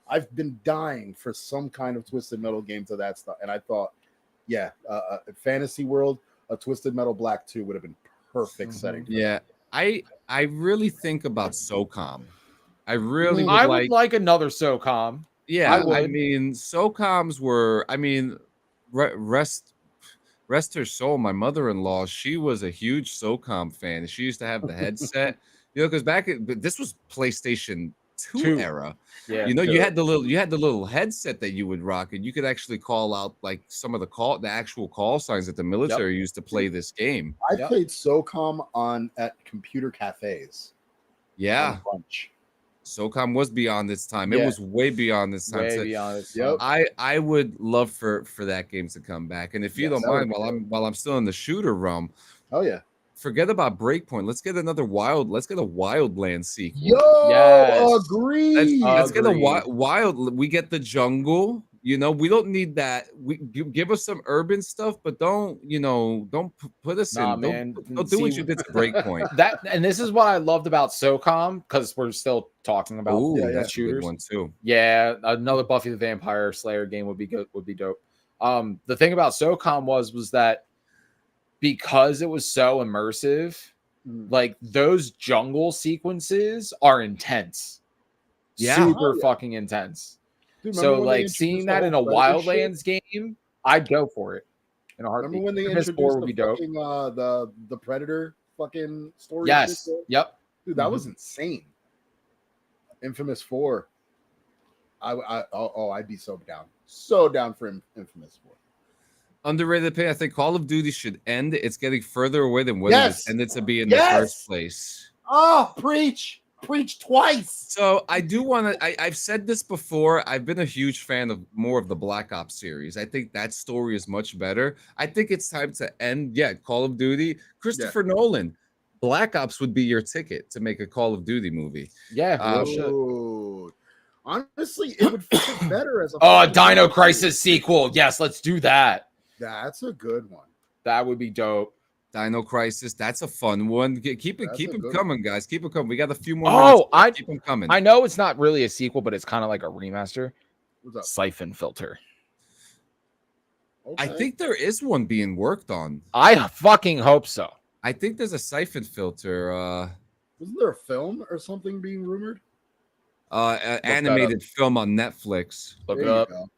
I've been dying for some kind of Twisted Metal game to that stuff, and I thought, yeah, Fantasy World, a Twisted Metal Black 2 would have been perfect setting. for Yeah, I really think about SOCOM. I really would I like. would like another SOCOM. Yeah, I I would. mean, SOCOMs were. I mean, rest her soul. My mother-in-law, she was a huge SOCOM fan. She used to have the headset, because but this was PlayStation 2 era. Yeah. You had the little headset that you would rock, and you could actually call out like some of the actual call signs that the military used to play this game. I played SOCOM at computer cafes. Yeah, on Bunch. SOCOM was beyond its time. It Yeah. was way beyond its time. Way So beyond its Yep. time. I would love for that game to come back. And if you don't Yes, that would mind, be while I'm still in the shooter realm, Oh yeah. forget about Breakpoint. Let's get a Wildland sequel. Yo, Yes. agree. Let's get a Agreed. wild. We get the jungle. We don't need that. Give us some urban stuff, but don't put us Nah, in. man. Don't do what See- you did to Breakpoint. And this is what I loved about SOCOM, because we're still talking about Ooh, the that's a good shooters. one too. Yeah, another Buffy the Vampire Slayer game would be good. Would be dope. The thing about SOCOM was that because it was so immersive, like those jungle sequences are intense. Yeah. Super Oh, yeah. fucking intense. Dude, So remember when they like introduced seeing the that in a whole Predator shit? Wildlands game, I'd go for it in a heartbeat. Remember when they Infamous introduced 4 would be the dope. fucking the Predator fucking story? Yes. shit, bro? Yep. Dude, that Mhm. was insane. Infamous 4. I'd be so down for Infamous 4. Underrated pick. I think Call of Duty should end. It's getting further away than what it Yes. intended to be in Yes. the first place. Oh, preach twice. So I do want to. I've said this before. I've been a huge fan of more of the Black Ops series. I think that story is much better. I think it's time to end. Yeah, Call of Duty. Christopher Nolan. Black Ops would be your ticket to make a Call of Duty movie. Yeah. real shit. Dude. Honestly, it would fit better as a Oh, a fucking Dino movie. Crisis sequel. Yes, let's do that. That's a good one. That would be dope. Dino Crisis. That's a fun one. Keep That's it a good coming, guys. Keep it coming. We got a few more minutes. Oh, I Keep them coming. I know it's not really a sequel, but it's kind of like a remaster. What's up? Siphon Filter. Okay. I think there is one being worked on. I fucking hope so. I think there's a Siphon Filter. Wasn't there a film or something being rumored? Animated film on Netflix. Look There it you up. go.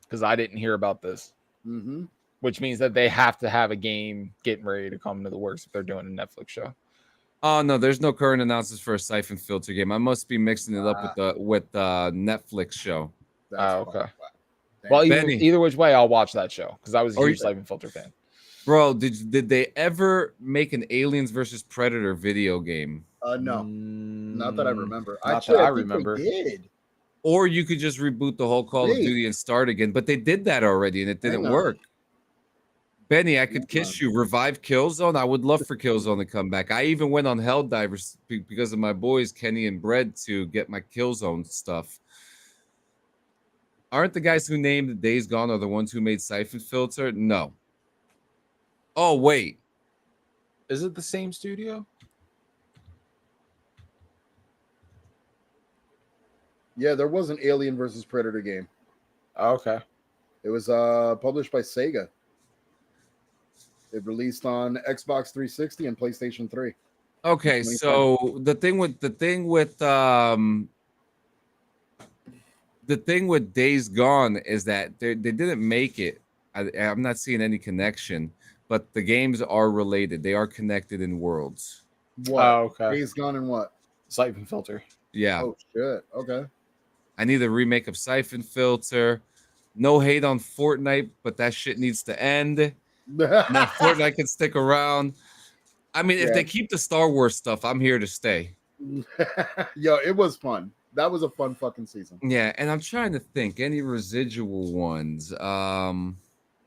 Because I didn't hear about this. Mm-hmm. Which means that they have to have a game getting ready to come to the works if they're doing a Netflix show. Oh no, there's no current announcements for a Siphon Filter game. I must be mixing it up with the Netflix show. Oh, okay. Damn. Well, Benny. either which way, I'll watch that show because I was a Or huge you- Siphon Filter fan. Bro, did they ever make an Aliens versus Predator video game? No, not that I remember. Not Actually, that I think remember. they did. Or you could just reboot the whole Call of Wait. Duty and start again. But they did that already and it didn't Hang on. work. Benny, I could Hang kiss you. Revive Killzone. I would love for Killzone to come back. I even went on Helldivers because of my boys Kenny and Brett to get my Killzone stuff. Aren't the guys who named Days Gone are the ones who made Siphon Filter? No. Oh wait, Is it the same studio? Yeah, there was an Alien versus Predator game. Oh, okay. It was published by Sega. It released on Xbox 360 and PlayStation 3. okay. So the thing with Days Gone is that they didn't make it. I'm not seeing any connection, but the games are related. They are connected in worlds. What? Oh, okay. Days Gone and what? Siphon Filter. Yeah. Oh shit. Okay. I need a remake of Siphon Filter. No hate on Fortnite, but that shit needs to end. Now Fortnite can stick around. I mean, if Yeah. they keep the Star Wars stuff, I'm here to stay. Yo, it was fun. That was a fun fucking season. Yeah, and I'm trying to think any residual ones. I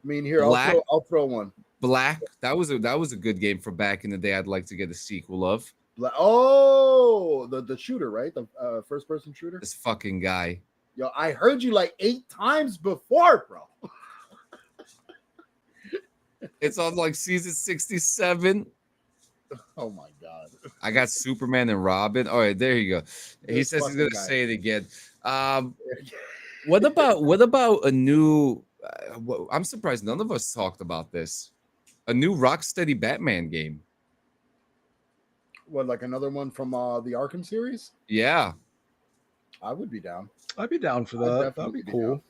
mean, here Black. I'll throw one. Black. That was a good game from back in the day. I'd like to get a sequel of. Oh, the shooter, right? The first person shooter. This fucking guy. Yo, I heard you like 8 times before, bro. It's on like season 67. Oh my god. I got Superman and Robin. All right, there you go. He This says he's fucking gonna guy. say it again. What about a new? I'm surprised none of us talked about this. A new Rocksteady Batman game. What, like another one from the Arkham series? Yeah, I would be down. I'd be down for I'd that. definitely That'd be be cool.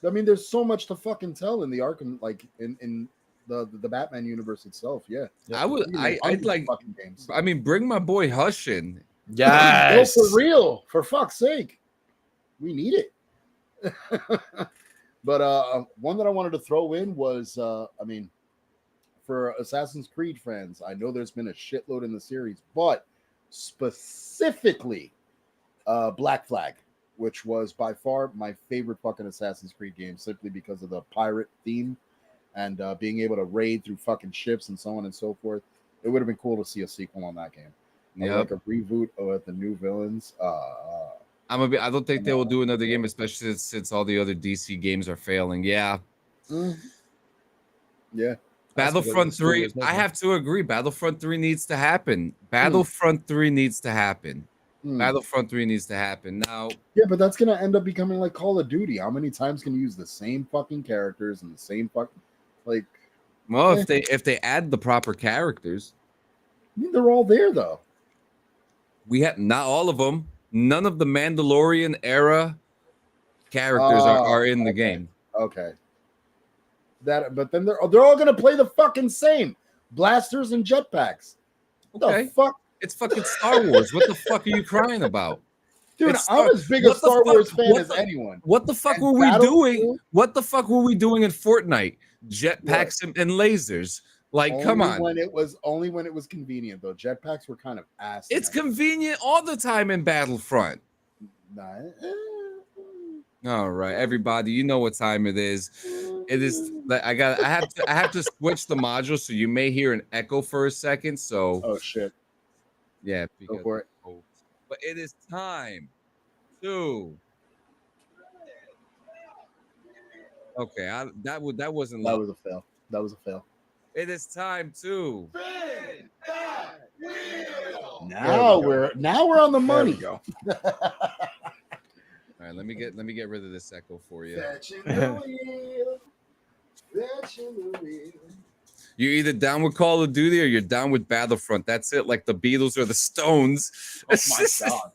I mean, there's so much to fucking tell in the Arkham, like in the Batman universe itself. Yeah, I would. You can make I'd hundreds of like. fucking games. I mean, bring my boy Hush in. Yes. Go for real, for fuck's sake, we need it. But one that I wanted to throw in was, I mean, for Assassin's Creed fans, I know there's been a shitload in the series, but specifically Black Flag, which was by far my favorite fucking Assassin's Creed game, simply because of the pirate theme and being able to raid through fucking ships and so on and so forth. It would have been cool to see a sequel on that game. Yeah, Like a reboot of the new villains. I don't think they will do another game, especially since all the other DC games are failing. Yeah, Yeah. Battlefront 3. I have to agree. Battlefront 3 needs to happen. Battlefront 3 needs to happen. Battlefront 3 needs to happen now. Yeah, but that's gonna end up becoming like Call of Duty. How many times can you use the same fucking characters and the same fucking like? Well, if they add the proper characters, I mean, they're all there though. we have not all of them. None of the Mandalorian era characters are in the game. Okay. But then they're all gonna play the fucking same blasters and jetpacks. Okay. The fuck, It's fucking Star Wars. What the fuck are you crying about? dude! It's I'm as big a what the Star fuck- Wars fan what as the- anyone. What the fuck And were we doing? Battlefield? What the fuck were we doing in Fortnite? Jetpacks and lasers. Like, come on. Only when it was convenient though. Jetpacks were kind of ass. It's convenient all the time in Battlefront. Nah, All right, everybody, you know what time it is. It is like I have to switch the module, so you may hear an echo for a second. So oh shit. yeah, Go because, for it. but it is time to. Okay, that wasn't That loud. was a fail. That was a fail. It is time to. Now we're on the money. There All right, let me get rid of this echo for you. Fetching the wheel. Fetching the wheel. You're either down with Call of Duty or you're down with Battlefront. That's it, like the Beatles or the Stones. Oh my god.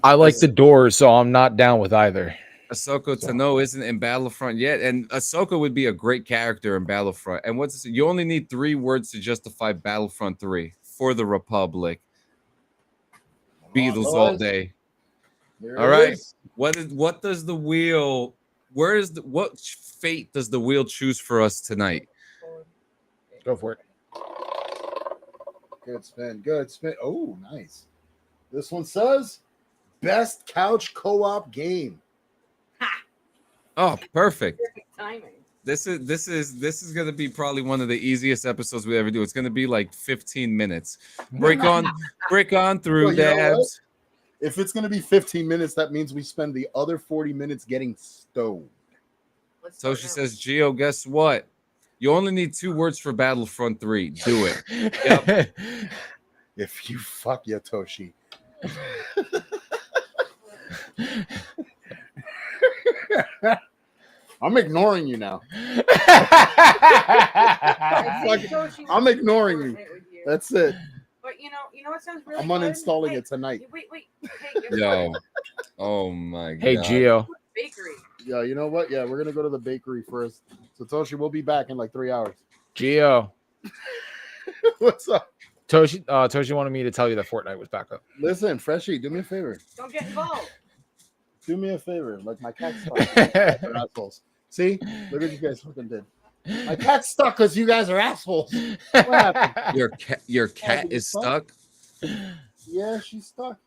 I like the Doors, so I'm not down with either. Ahsoka Tano isn't in Battlefront yet, and Ahsoka would be a great character in Battlefront. And what's this? You only need 3 words to justify Battlefront 3 for the Republic. Beatles all day. All right. What does the wheel? What fate does the wheel choose for us tonight? Go for it. Good spin. Good spin. Oh, nice. This one says best couch co-op game. Oh, perfect. Perfect timing. This is gonna be probably one of the easiest episodes we ever do. It's gonna be like 15 minutes. Break on through, Well, you know Dabs. If it's going to be 15 minutes, that means we spend the other 40 minutes getting stoned. So she says, Gio, guess what? You only need 2 words for Battlefront 3. Do it. Yep. If you fuck Yatoshi. I'm ignoring you now. I'm ignoring you. That's it. But you know what sounds really I'm good? uninstalling Hey, it tonight. Wait. Hey, guess Yo. what? Oh my Hey, god. Gio. Bakery. Yeah, you know what? Yeah, we're gonna go to the bakery first. So Toshi, we'll be back in like 3 hours. Gio. What's up? Toshi wanted me to tell you that Fortnite was back up. Listen, Freshie, do me a favor. Don't get involved. Do me a favor. Like my cat's stuck. They're assholes. See? Look what you guys fucking did. My cat's stuck because you guys are assholes. What happened? Your cat is stuck? Yeah, she's stuck.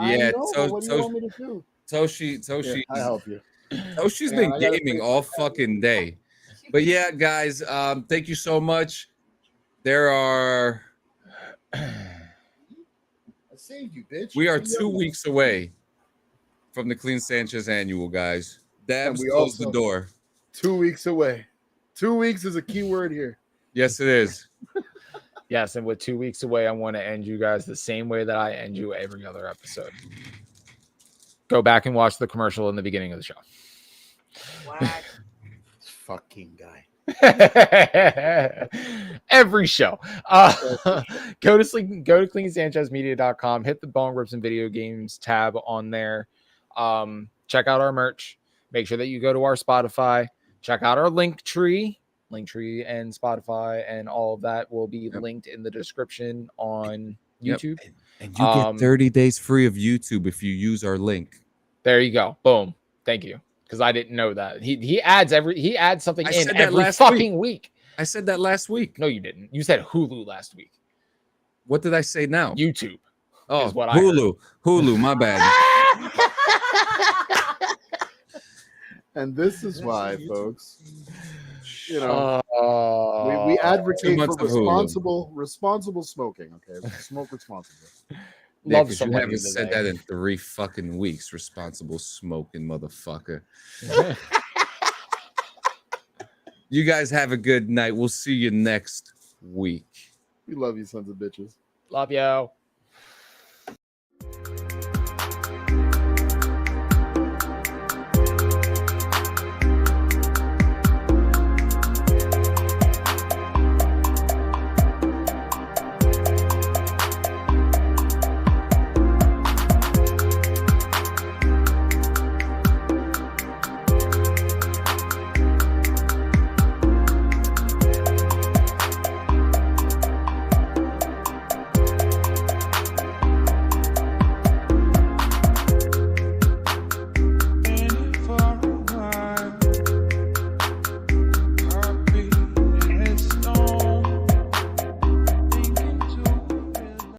Yeah, I know, but what do you want me to do? Toshi, I help you. Toshi's been gaming all fucking day. But yeah, guys, thank you so much. There are I saved you, bitch. we are 2 weeks away from the Clean Sanchez annual, guys. Dabs we closed the also- door. 2 weeks away. 2 weeks is a key word here. Yes, it is. Yes, and with 2 weeks away, I want to end you guys the same way that I end you every other episode. Go back and watch the commercial in the beginning of the show. Fucking guy. Every show. Go to cleansanchezmedia.com, hit the Bong Rips and Video Games tab on there. Check out our merch. Make sure that you go to our Spotify. Check out our Linktree and Spotify, and all of that will be linked in the description on YouTube. And you get 30 days free of YouTube if you use our link. There you go. Boom. Thank you. Because I didn't know that. He adds something in every fucking week. I said that last week. No, you didn't. You said Hulu last week. What did I say now? YouTube. Oh, is what I heard. Hulu, my bad. And this is why, folks, you know, we advocate for responsible smoking. Okay, smoke responsibly. Nick, you haven't said that in 3 fucking weeks. Responsible smoking, motherfucker. You guys have a good night. We'll see you next week. We love you, sons of bitches. Love you.